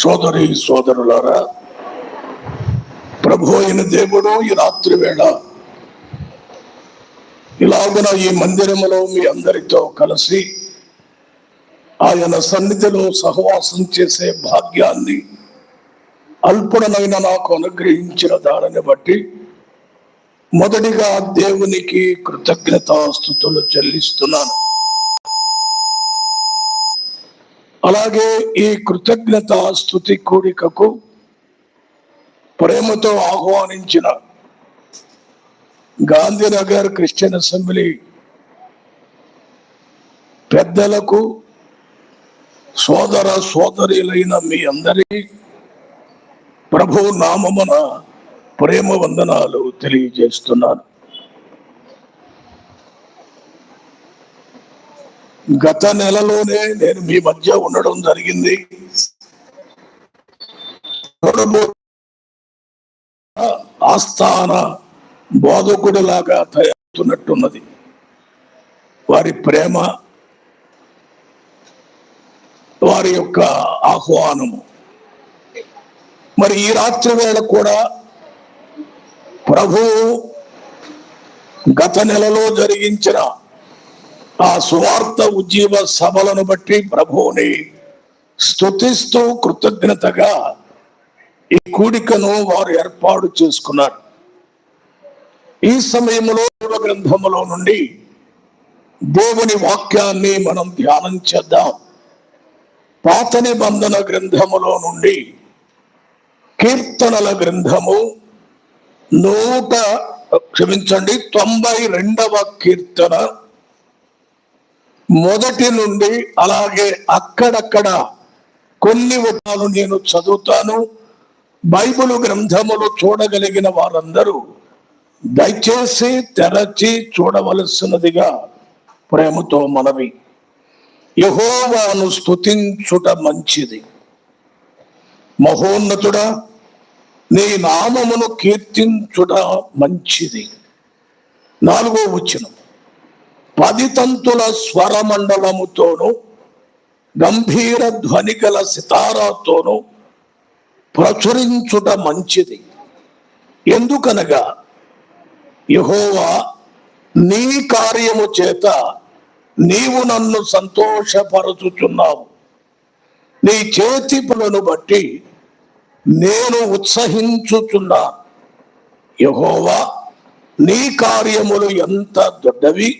సోదరి సోదరులారా, ప్రభు అయిన దేవుడు ఈ రాత్రి వేళ ఇలాగున ఈ మందిరములో మీ అందరితో కలిసి ఆయన సన్నిధిలో సహవాసం చేసే భాగ్యాన్ని అల్పుడనైన నాకు అనుగ్రహించిన దానిని బట్టి మొదటిగా దేవునికి కృతజ్ఞతాస్తుతులు చెల్లిస్తున్నాను. అలాగే ఈ కృతజ్ఞతాస్తుతి కూడికకు ప్రేమతో ఆహ్వానించిన గాంధీనగర్ క్రిస్టియన్ అసెంబ్లీ పెద్దలకు, సోదర సోదరులైన మీ అందరికీ ప్రభు నామమున ప్రేమ వందనాలు తెలియజేస్తున్నాను. గత నెలలోనే నేను మీ మధ్య ఉండడం జరిగింది. ఆస్థాన బోధకుడిలాగా తయారుతున్నట్టున్నది. వారి ప్రేమ, వారి యొక్క ఆహ్వానము. మరి ఈ రాత్రి వేళ కూడా ప్రభు గత నెలలో జరిగించిన ఆ సువార్త ఉజ్జీవ సభలను బట్టి ప్రభువుని స్తుతిస్తూ కృతజ్ఞతగా ఈ కూడికను వారు ఏర్పాటు చేసుకున్నారు. ఈ సమయంలో గ్రంథములో నుండి దేవుని వాక్యాన్ని మనం ధ్యానం చేద్దాం. పాత నిబంధన గ్రంథములో నుండి కీర్తనల గ్రంథము 92వ కీర్తన మొదటి నుండి అలాగే అక్కడక్కడ కొన్ని వచనాలు నేను చదువుతాను. బైబిల్ గ్రంథములు చూడగలిగిన వారందరూ దయచేసి తెరచి చూడవలసినదిగా ప్రేమతో మనవి. యెహోవాను స్తుతించుట మంచిది, మహోన్నతుడా నీ నామమును కీర్తించుట మంచిది. 4వ వచనం, 10 తంతుల స్వరమండలముతోను గంభీర ధ్వని గల సితారాతోను ప్రచురించుట మంచిది. ఎందుకనగా యెహోవా నీ కార్యము చేత నీవు నన్ను సంతోషపరచుచున్నావు. నీ చేతి పనులను బట్టి నేను ఉత్సహించుచున్నా. యెహోవా నీ కార్యములు ఎంత దొడ్డవి,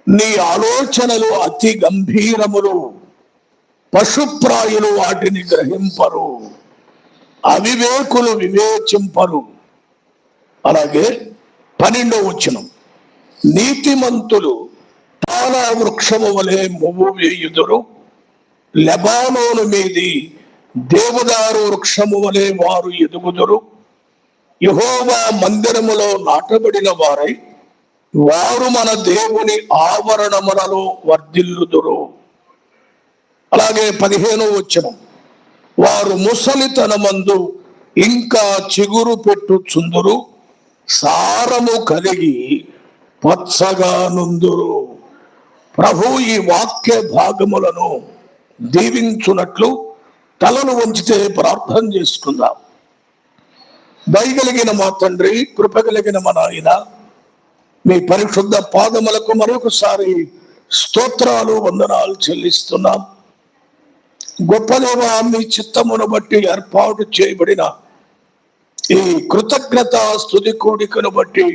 నీ ఆలోచనలు అతి గంభీరములు. పశుప్రాయులు వాటిని గ్రహింపరు, అవివేకులు వివేచింపరు. అలాగే 12వ వచనం, నీతిమంతులు తాళ వృక్షము వలె మొవ్వు వేయుదురు, లెబానోను మీది దేవదారు వృక్షము వలె వారు ఎదుగుదురు. యెహోవా మందిరములో నాటబడిన వారై వారు మన దేవుని ఆవరణములలో వర్ధిల్లుదురు. అలాగే 15వ వచనం, వారు ముసలితనమందు ఇంకా చిగురు పెట్టుచుందురు, సారము కలిగి పచ్చగా నుందురు. ప్రభు ఈ వాక్య భాగములను దీవించున్నట్లు తలను వంచితే ప్రార్థన చేసుకుందాం. దయగలిగిన మా తండ్రి, కృపగలిగిన మా నాయన, మీ పరిశుద్ధ పాదములకు మరొకసారి స్తోత్రాలు వందనాలు చెల్లిస్తున్నాం. గొప్పదేవా, మీ చిత్తమును బట్టి ఏర్పాటు చేయబడిన ఈ కృతజ్ఞత స్తుతి కూడికను బట్టి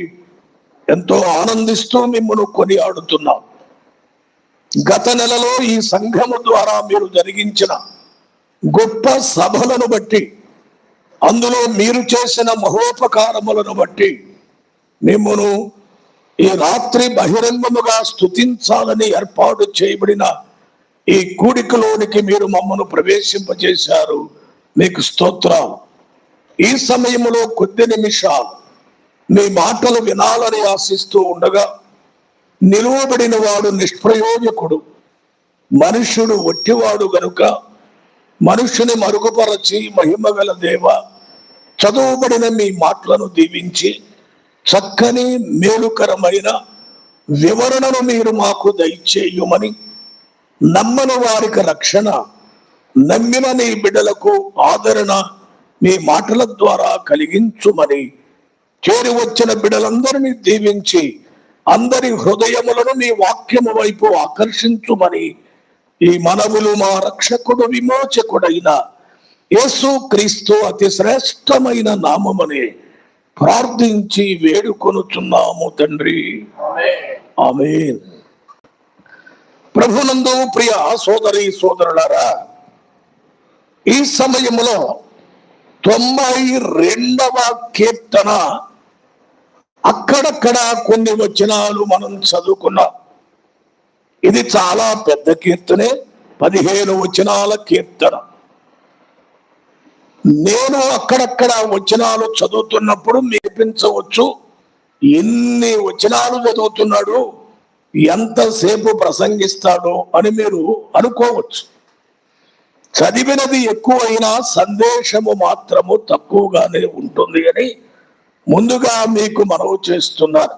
ఎంతో ఆనందిస్తూ మిమ్మల్ని కొనియాడుతున్నాం. గత నెలలో ఈ సంఘము ద్వారా మీరు జరిగించిన గొప్ప సభలను బట్టి, అందులో మీరు చేసిన మహోపకారములను బట్టి మిమ్మను ఈ రాత్రి బహిరంగముగా స్తుతించాలని ఏర్పాటు చేయబడిన ఈ కూడికలోనికి మీరు మమ్మను ప్రవేశింపజేశారు. మీకు స్తోత్రాలు. ఈ సమయంలో కొద్ది నిమిషాలు మీ మాటలు వినాలని ఆశిస్తూ ఉండగా, నిలువబడిన వాడు నిష్ప్రయోజకుడు, మనుష్యుడు ఒట్టివాడు గనుక మనుషుని మరుగుపరచి మహిమగల దేవ, చదువుబడిన మీ మాటలను దీవించి చక్కని మేలుకరమైన వివరణను మీరు మాకు దయచేయుమని, నమ్మని వారికి రక్షణ, నమ్మిన నీ బిడ్డలకు ఆదరణ మీ మాటల ద్వారా కలిగించుమని, చేరి వచ్చిన బిడ్డలందరినీ దీవించి అందరి హృదయములను నీ వాక్యము వైపు ఆకర్షించుమని ఈ మనవులు మా రక్షకుడు విమోచకుడైన యేసు క్రీస్తు అతి శ్రేష్టమైన నామమని ప్రార్థించి వేడుకొనుచున్నాము తండ్రి, ఆమేన్. ప్రభునందు ప్రియ సోదరి సోదరులారా, ఈ సమయంలో 92వ కీర్తన అక్కడక్కడ కొన్ని వచనాలు మనం చదువుకున్నాం. ఇది చాలా పెద్ద కీర్తనే, 15 వచనాల కీర్తన. నేను అక్కడక్కడ వచనాలు చదువుతున్నప్పుడు మీపించవచ్చు, ఎన్ని వచనాలు చదువుతున్నాడు, ఎంతసేపు ప్రసంగిస్తాడో అని మీరు అనుకోవచ్చు. చదివినది ఎక్కువైనా సందేశము మాత్రము తక్కువగానే ఉంటుంది అని ముందుగా మీకు మనవి చేస్తున్నాను.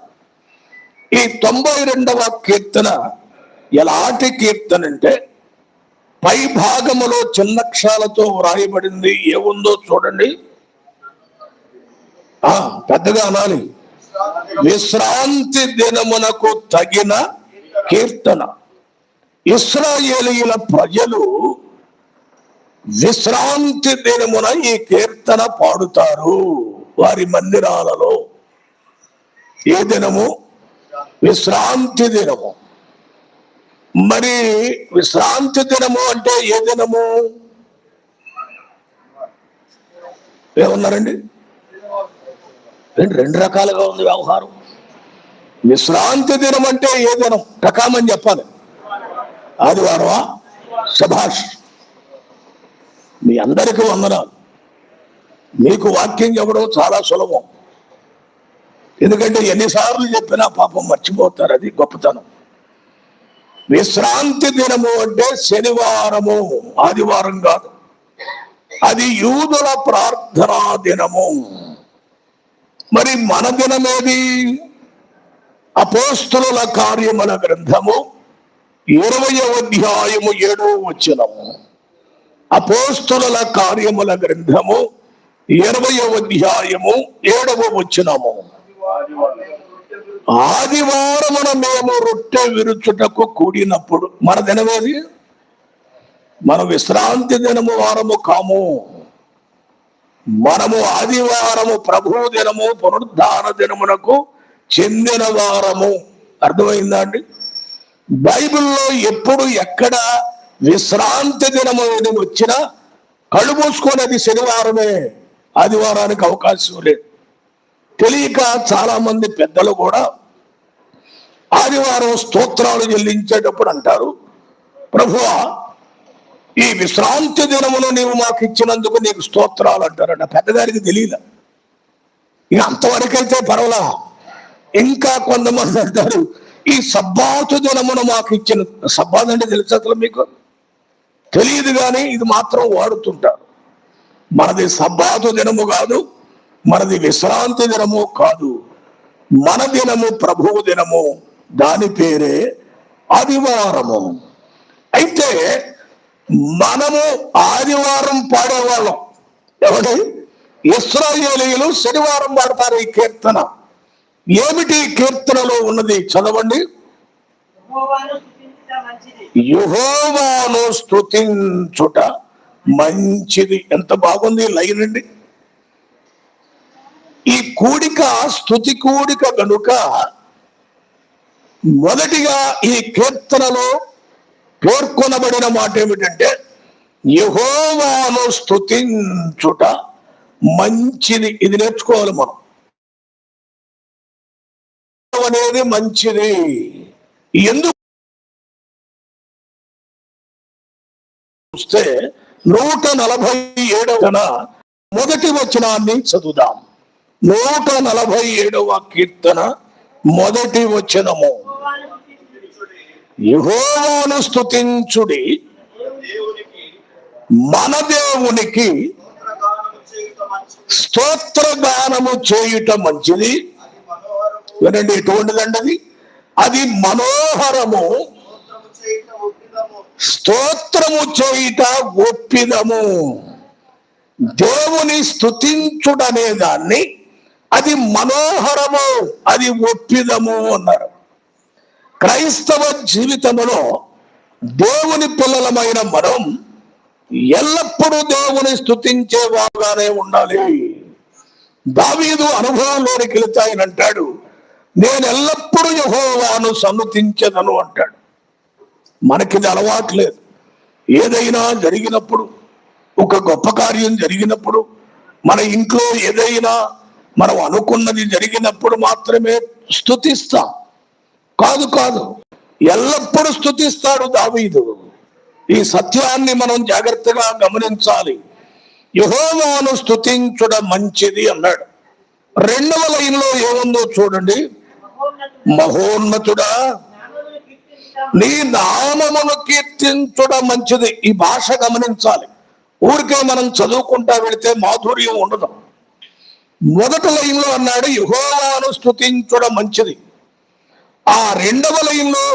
ఈ 92వ కీర్తన ఎలాంటి కీర్తన అంటే, పై భాగములో చిన్నక్షరాలతో వ్రాయబడింది ఏముందో చూడండి. పెద్దగా అనాలి. విశ్రాంతి దినమునకు తగిన కీర్తన. ఇశ్రాయేలీయుల ప్రజలు విశ్రాంతి దినమున ఈ కీర్తన పాడుతారు వారి మందిరాలలో. ఏ దినము? విశ్రాంతి దినము. మరి విశ్రాంతి దినము అంటే ఏ దినము? ఏమన్నారండి? రెండు రకాలుగా ఉంది వ్యవహారం. విశ్రాంతి దినం అంటే ఏ దినం? రకామని చెప్పాలి. ఆదివారమా? శభాష్, మీ అందరికీ వందనాలు. మీకు వాక్యం చెప్పడం చాలా సులభం, ఎందుకంటే ఎన్నిసార్లు చెప్పినా పాపం మర్చిపోతారు. అది గొప్పతనం. విశ్రాంతి దినము అంటే శనివారము, ఆదివారం కాదు. అది యూదుల ప్రార్థనా దినము. మరి మన దినమేది? అపోస్తలుల కార్యముల గ్రంథము 20వ అధ్యాయము 7వ వచనము. అపోస్తలుల కార్యముల గ్రంథము 20వ అధ్యాయము 7వ వచనము. ఆదివారమున మేము రొట్టె విరుచుటకు కూడినప్పుడు. మన దినమేది? మన విశ్రాంతి దినము వారము కాము. మనము ఆదివారము ప్రభు దినము, పునరుద్ధాన దినమునకు చెందిన వారము. అర్థమైందా అండి? బైబిల్లో ఎప్పుడు ఎక్కడ విశ్రాంతి దినము వచ్చినా కళ్ళు మూసుకునేది శనివారమే, ఆదివారానికి అవకాశం లేదు. తెలియక చాలా మంది పెద్దలు కూడా ఆదివారం స్తోత్రాలు చెల్లించేటప్పుడు అంటారు, ప్రభువా ఈ విశ్రాంతి దినమును నీవు మాకు ఇచ్చినందుకు నీకు స్తోత్రాలు అంటారట. పెద్దగారికి తెలియదు. ఇక అంతవరకైతే పర్వాలా. ఇంకా కొంతమంది అంటారు, ఈ సబ్బాతు దినమును మాకు ఇచ్చిన. సబ్బాత్ అంటే తెలుసు అసలు మీకు? తెలియదు, కానీ ఇది మాత్రం వాడుతుంటారు. మనది సబ్బాతు దినము కాదు, మనది విశ్రాంతి దినము కాదు. మన దినము ప్రభువు దినము, దాని పేరే ఆదివారము. అయితే మనము ఆదివారం పాడేవాళ్ళం. ఎవరి? ఇశ్రాయేలీయులు శనివారం పాడతారు ఈ కీర్తన. ఏమిటి కీర్తనలో ఉన్నది? చదవండి. యెహోవాను స్తుతించుట మంచిది. ఎంత బాగుంది లైన్ అండి. ఈ కూడిక స్తుతి కూడిక గనుక మొదటిగా ఈ కీర్తనలో పేర్కొనబడిన మాట ఏమిటంటే, యెహోవాను స్తుతించుట మంచిది. ఇది నేర్చుకోవాలి మనం. అనేది మంచిది. ఎందుకు చూస్తే 147వ మొదటి వచనాన్ని చదువుదాం. 147వ కీర్తన మొదటి వచనము. యెహోవాను స్తుతించుడి, మన దేవునికి స్తోత్రగానము చేయుట మంచిది. వినండి, ఎటువంటిదండి అది? అది మనోహరము. స్తోత్రము చేయుట ఒప్పిదము. దేవుని స్తుతించుడనే దాన్ని అది మనోహరము, అది ఒప్పిదము అన్నారు. క్రైస్తవ జీవితంలో దేవుని పిల్లలమైన మనం ఎల్లప్పుడూ దేవుని స్తుతించే వారుగానే ఉండాలి. దావీదు అనుభవంలోనికి వెళితే ఆయన అంటాడు, నేను ఎల్లప్పుడూ యెహోవాను సన్నుతించెదను అంటాడు. మనకిది అలవాట్లేదు. ఏదైనా జరిగినప్పుడు, ఒక గొప్ప కార్యం జరిగినప్పుడు, మన ఇంట్లో ఏదైనా మనం అనుకున్నది జరిగినప్పుడు మాత్రమే స్తుతిస్తాం. కాదు కాదు, ఎల్లప్పుడూ స్తుతిస్తాడు దావీదు. ఈ సత్యాన్ని మనం జాగ్రత్తగా గమనించాలి. యెహోవాను స్తుతించుట మంచిది అన్నాడు. 2వ లైన్లో ఏముందో చూడండి. మహోన్నతుడా నీ నామమును కీర్తించుట మంచిది. ఈ భాష గమనించాలి. ఊరికే మనం చదువుకుంటా వెళితే మాధుర్యం ఉండదు. 1వ లైన్లో అన్నాడు యెహోవాను స్తుతించుట మంచిది. ఆ 2వ లైన్లో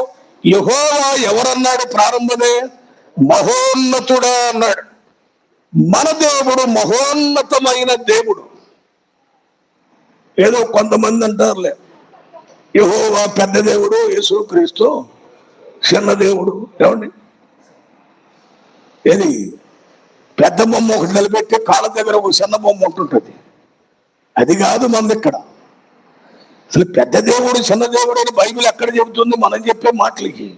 యెహోవా ఎవరన్నాడు? ప్రారంభమే మహోన్నతుడా అన్నాడు. మన దేవుడు మహోన్నతమైన దేవుడు. ఏదో కొంతమంది అంటారులే, యెహోవా పెద్ద దేవుడు, యేసుక్రీస్తు చిన్న దేవుడు. ఏమండి, ఏది పెద్ద బొమ్మ ఒకటి నిలబెట్టి కాళ్ళ దగ్గర ఒక చిన్న బొమ్మ ఉంటుంటుంది. అది కాదు మనది ఇక్కడ. అసలు పెద్ద దేవుడు చిన్న దేవుడు అని బైబిల్ ఎక్కడ చెబుతుంది? మనం చెప్పే మాటలకి.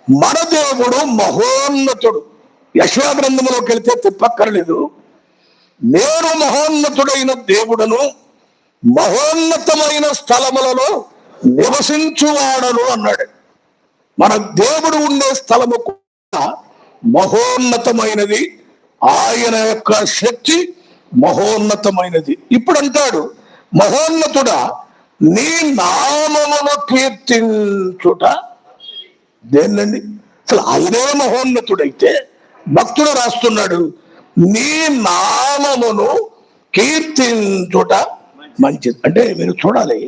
మన దేవుడు మహోన్నతుడు. యెషయా గ్రంథంలోకి వెళ్తే తిప్పక్కర్లేదు. నేను మహోన్నతుడైన దేవుడను, మహోన్నతమైన స్థలములలో నివసించువాడను అన్నాడు. మన దేవుడు ఉండే స్థలము కూడా మహోన్నతమైనది. ఆయన యొక్క శక్తి మహోన్నతమైనది. ఇప్పుడు అంటాడు, మహోన్నతుడా నీ నామమును కీర్తించుట. దేన్నండి? అసలు ఆయనే మహోన్నతుడైతే భక్తుడు రాస్తున్నాడు, నీ నామమును కీర్తించుట మంచిది. అంటే మీరు చూడాలి,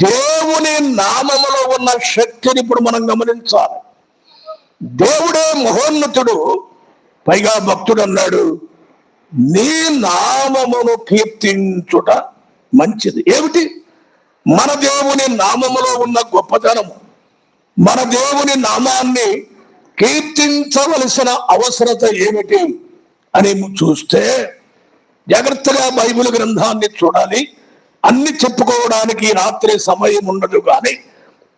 దేవుని నామములో ఉన్న శక్తిని ఇప్పుడు మనం గమనించాలి. దేవుడే మహోన్నతుడు. పైగా భక్తుడు అన్నాడు, నీ నామమును కీర్తించుట మంచిది. ఏమిటి? మన దేవుని నామములో ఉన్న గొప్పతనము, మన దేవుని నామాన్ని కీర్తించవలసిన అవసరత ఏమిటి అని చూస్తే జాగ్రత్తగా బైబిల్ గ్రంథాన్ని చూడాలి. అన్ని చెప్పుకోవడానికి రాత్రి సమయం ఉండదు, కానీ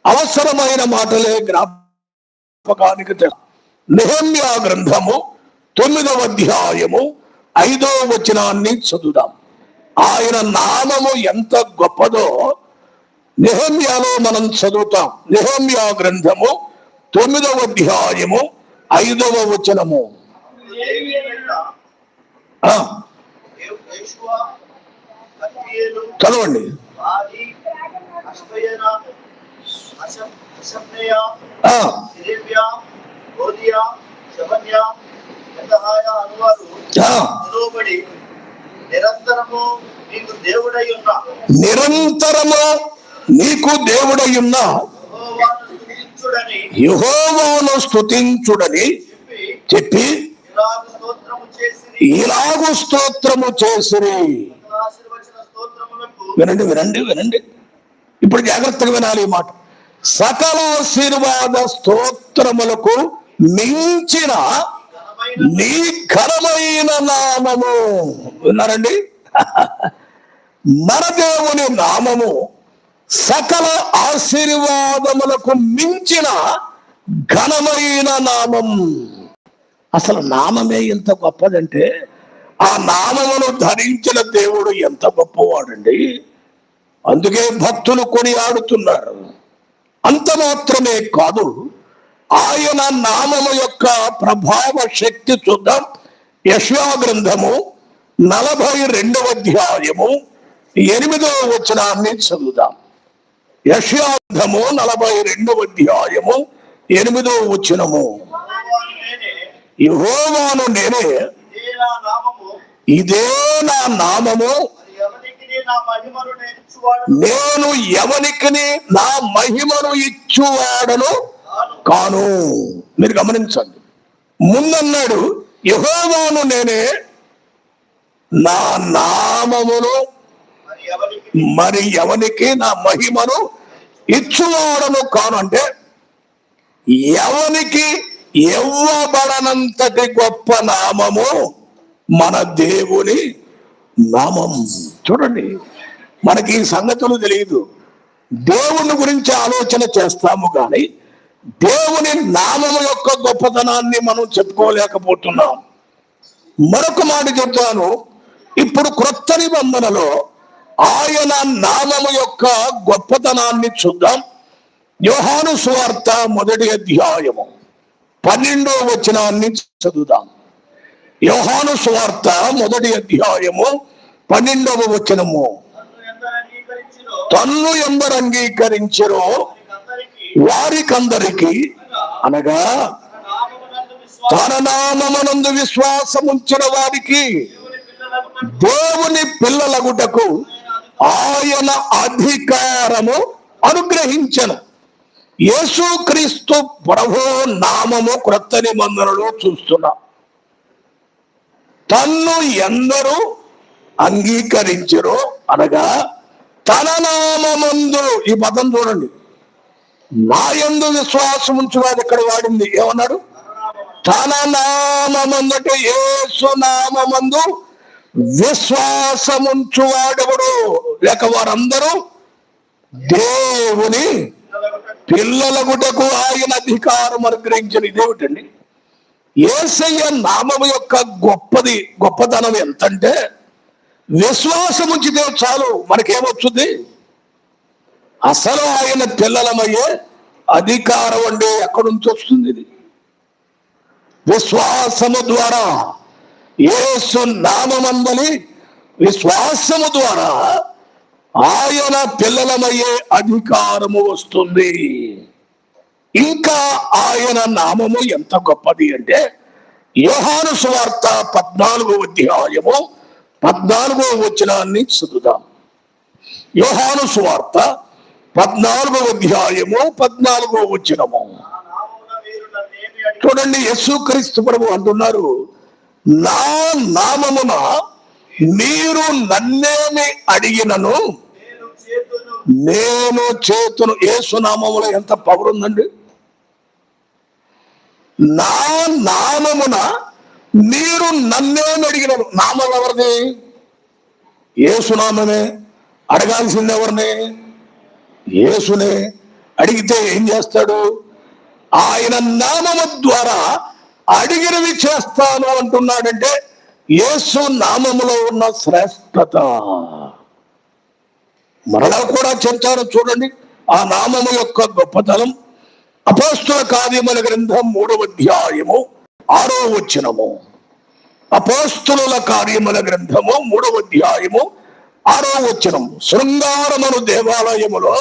అవసరమైన మాటలే జ్ఞాపకానికి. నెహెమ్యా గ్రంథము 9వ అధ్యాయము 5వ వచనాన్ని చదువుదాం. ఆయన నామము ఎంత గొప్పదో నెహెమ్యాలో మనం చదువుతాం. నెహెమ్యా గ్రంథము 9వ అధ్యాయము 5వ వచనము. చదవండి. నిరంతరము నీకు దేవుడయ్యున్న యెహోవాను స్తుతించుడని చెప్పి ఇలాగు స్తోత్రము చేసిరి. వినండి వినండి వినండి, ఇప్పుడు జాగ్రత్తగా వినాలి ఈ మాట. సకల ఆశీర్వాద స్తోత్రములకు మించిన నీ ఘనమైన నామము. విన్నారండి? మన దేవుని నామము సకల ఆశీర్వాదములకు మించిన ఘనమైన నామం. అసలు నామమే ఎంత గొప్పదంటే ఆ నామమును ధరించిన దేవుడు ఎంత గొప్పవాడండి. అందుకే భక్తులు కొనియాడుతున్నారు. అంత మాత్రమే కాదు, ఆయన నామము యొక్క ప్రభావ శక్తి చూద్దాం. యెషయా గ్రంథము 42వ అధ్యాయము 8వ వచనాన్ని చదువుదాం. యెషయా గ్రంథము 42వ అధ్యాయము 8వ వచనము. యెహోవాను నేనే, ఇదే నా నామము, నేను ఎవనికి నా మహిమను ఇచ్చువాడను కాను. మీరు గమనించండి, ముందన్నాడు యెహోవాను నేనే, నా నామమును మరి ఎవనికి నా మహిమను ఇచ్చువాడను కాను. అంటే ఎవనికి ఇవ్వబడనంతటి గొప్ప నామము మన దేవుని నామం. చూడండి, మనకి ఈ సంగతులు తెలియదు. దేవుని గురించి ఆలోచన చేస్తాము కానీ దేవుని నామము యొక్క గొప్పతనాన్ని మనం చెప్పుకోలేకపోతున్నాం. మరొక మాట చెప్తాను, ఇప్పుడు క్రొత్త నిబంధనలో ఆయన నామము యొక్క గొప్పతనాన్ని చూద్దాం. యోహాను సువార్త 1వ అధ్యాయము 12వ వచనాన్ని చదువుదాం. యోహాను సువార్త 1వ అధ్యాయము 12వ వచనము. తన్ను ఎందరు అంగీకరించిరో వారికందరికి, అనగా తన నామమునందు విశ్వాసముంచిన వారికి దేవుని పిల్లలగుటకు ఆయన అధికారము అనుగ్రహించెను. యేసుక్రీస్తు ప్రభు నామము క్రొత్త నిబంధనలో చూస్తున్నాం. తన్ను ఎందరూ అంగీకరించిరో, అనగా తన నామమందు, ఈ పదం చూడండి, నా యందు విశ్వాసం ఉంచువాడు ఇక్కడ వాడింది. ఏమన్నాడు? తన నామమందు, యేసు నామమందు విశ్వాసముంచువాడెవడు, లేక వారందరూ దేవుని పిల్లలగుటకు ఆయన అధికారం అనుగ్రహించిన. ఇదేమిటండి? యేసయ్య నామము యొక్క గొప్పతనం ఎంతంటే, విశ్వాసం ఉంచితే చాలు మనకేమొచ్చుద్ది? అసలు ఆయన పిల్లలమయ్యే అధికారం అంటే ఎక్కడి నుంచి వస్తుంది? ఇది విశ్వాసము ద్వారా, యేసు నామమందలి విశ్వాసము ద్వారా ఆయన పిల్లలమయ్యే అధికారము వస్తుంది. ఇంకా ఆయన నామము ఎంత గొప్పది అంటే, యోహాను సువార్త 14వ అధ్యాయము 14వ వచనాన్ని చదువుదాం. యోహాను సువార్త 14వ అధ్యాయము 14వ వచనము. చూడండి, యేసుక్రీస్తు ప్రభు అంటున్నారు, నా నామమున మీరు నన్నేమి అడిగినను నేను చేతును. యేసు నామములో ఎంత పవర్ ఉందండి! నా నామమున మీరు నన్నేమి అడిగినను. నామం ఎవరిది? యేసు నామమే. అడగాల్సింది ఎవరిని? యేసునే. అడిగితే ఏం చేస్తాడు? ఆయన నామము ద్వారా అడిగినవి చేస్తాను అంటున్నాడంటే యేసు నామములో ఉన్న శ్రేష్టత. మరలా కూడా చెప్తారు చూడండి ఆ నామము యొక్క గొప్పతనం. అపోస్తుల కార్యముల గ్రంథం 3వ అధ్యాయము 6వ వచనము. అపోస్తుల కార్యముల గ్రంథము 3వ అధ్యాయము 6వ వచనం. శృంగారమును దేవాలయములో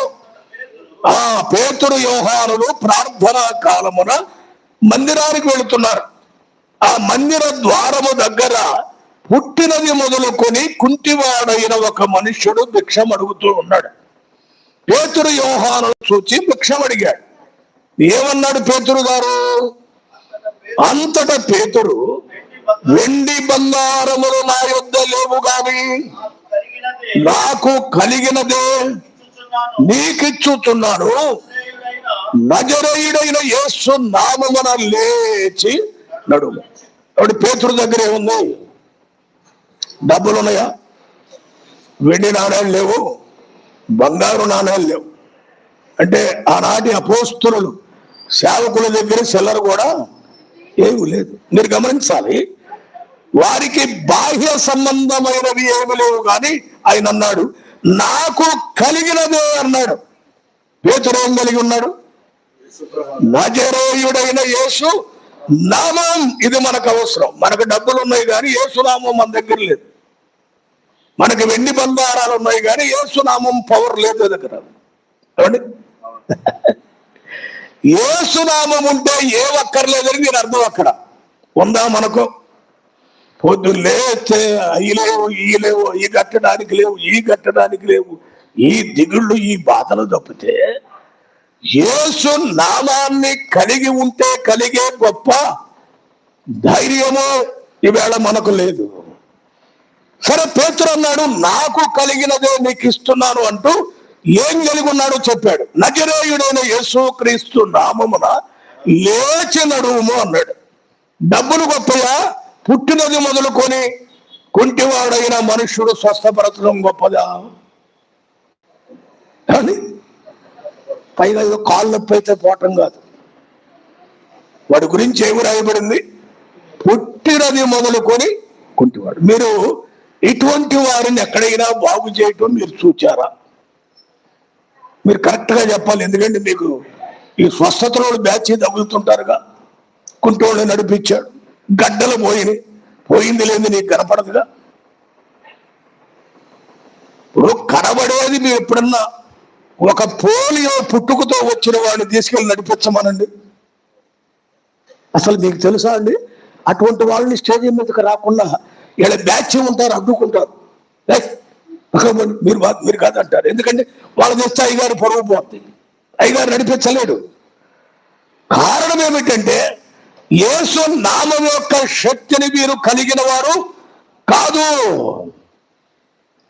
పేతురు యోహానులు ప్రార్థనా కాలమున మందిరానికి వెళుతున్నారు. ఆ మందిర ద్వారము దగ్గర పుట్టినది మొదలుకొని కుంటివాడైన ఒక మనుష్యుడు భిక్షం అడుగుతూ ఉన్నాడు. పేతురు యోహాను చూచి భిక్షం అడిగాడు. ఏమన్నాడు పేతురు గారు? అంతటా పేతురు, వెండి బంగారములు నా యొద్ద లేవు గాని నాకు కలిగినదే నీకిచ్చుచున్నాను. నజరేయుడైన యేసు నామమున లేచి నడుము. అప్పుడు పేతురు దగ్గర ఏముంది? డబ్బులు ఉన్నాయా? వెండి నాణ్యాలు లేవు, బంగారు నాణ్యాలు లేవు. అంటే ఆనాటి అపోస్తులు సేవకుల దగ్గర చిల్లర కూడా ఏమీ లేదు. మీరు గమనించాలి, వారికి బాహ్య సంబంధమైనవి ఏమి లేవు కానీ ఆయన అన్నాడు, నాకు కలిగినదే అన్నాడు. పేతురు ఏం కలిగి ఉన్నాడు? నజరేయుడైన యేసు నామం. ఇది మనకు అవసరం. మనకు డబ్బులు ఉన్నాయి కానీ యేసు నామం మన దగ్గర లేదు. మనకి వెండి బంగారాలు ఉన్నాయి కానీ యేసు నామం పవర్ లేదు దగ్గర. యేసు నామం ఉంటే ఏ ఒక్కర్లేదని మీరు అర్థం. అక్కడ ఉందా మనకు? పొద్దున్న లేస్తే అవి లేవు, ఈ లేవు, ఈ కట్టడానికి లేవు, ఈ కట్టడానికి లేవు, ఈ దిగుళ్ళు, ఈ బాధలు తప్పితే యేసు నామాన్ని కలిగి ఉంటే కలిగే గొప్ప ధైర్యము ఈవేళ మనకు లేదు. సరే, పేతురు అన్నాడు, నాకు కలిగినదే నీకు ఇస్తున్నాను అంటూ ఏం కలిగి ఉన్నాడో చెప్పాడు. నజరేయుడైన యేసుక్రీస్తు నామమున లేచి నడువుము అన్నాడు. డబ్బులు గొప్పయా? పుట్టినది మొదలుకొని కుంటివాడైన మనుష్యుడు స్వస్థపరచడం గొప్పదా? అని పైగా ఏదో కాళ్ళు నొప్పి అయితే పోవటం కాదు. వాడి గురించి ఏమి రాయబడింది? పుట్టినది మొదలుకొని కుంటివాడు. మీరు ఇటువంటి వారిని ఎక్కడైనా బాగు చేయటం మీరు చూచారా? మీరు కరెక్ట్గా చెప్పాలి. ఎందుకంటే మీకు ఈ స్వస్థతలో బ్యాచ్ తగులుతుంటారుగా. కుంటోళ్ళు నడిపించాడు, గడ్డలు పోయింది లేదు నీకు కనపడదుగా. ఇప్పుడు కనబడేది మీరు ఎప్పుడన్నా ఒక పోలియో పుట్టుకతో వచ్చిన వాడిని తీసుకెళ్ళి నడిపించమనండి. అసలు మీకు తెలుసా అండి, అటువంటి వాళ్ళని స్టేజ్ మీదకి రాకుండా ఇలా బ్యాచ్ ఉంటారు, అడ్డుకుంటారు. మీరు కాదంటారు. ఎందుకంటే వాళ్ళు తెస్తే అయ్యగారు పొరుగు పోతుంది, అయ్యగారు నడిపించలేడు. కారణం ఏమిటంటే యేసు నామం యొక్క శక్తిని మీరు కలిగిన వారు కాదు.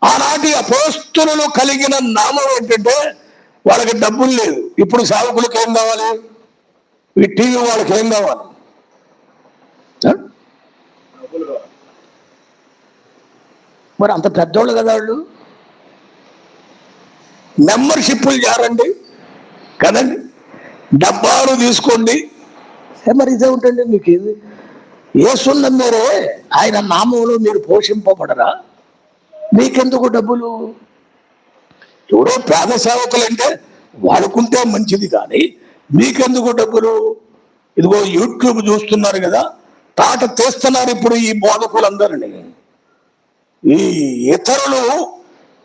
ఆనాటి అపోస్తులు కలిగిన నామం ఏంటంటే వాళ్ళకి డబ్బులు లేదు. ఇప్పుడు సేవకులకు ఏం కావాలి? ఈ టీవీ వాళ్ళకి ఏం కావాలి? మరి అంత పెద్దోళ్ళు కదా వాళ్ళు. మెంబర్షిప్లు చేరండి కదండి, డబ్బాలు తీసుకోండి. మరి ఇదే ఉంటుంది మీకేది? యేసున్న మీరే ఆయన నామంలో మీరు పోషింపబడరా? మీకెందుకు డబ్బులు? ఎవరో పేద సేవకులు అంటే వాడుకుంటే మంచిది, కానీ మీకెందుకు డబ్బులు? ఇదిగో యూట్యూబ్ చూస్తున్నారు కదా, తాట తీస్తున్నారు ఇప్పుడు ఈ బోధకులందరినీ. ఈ ఇతరులు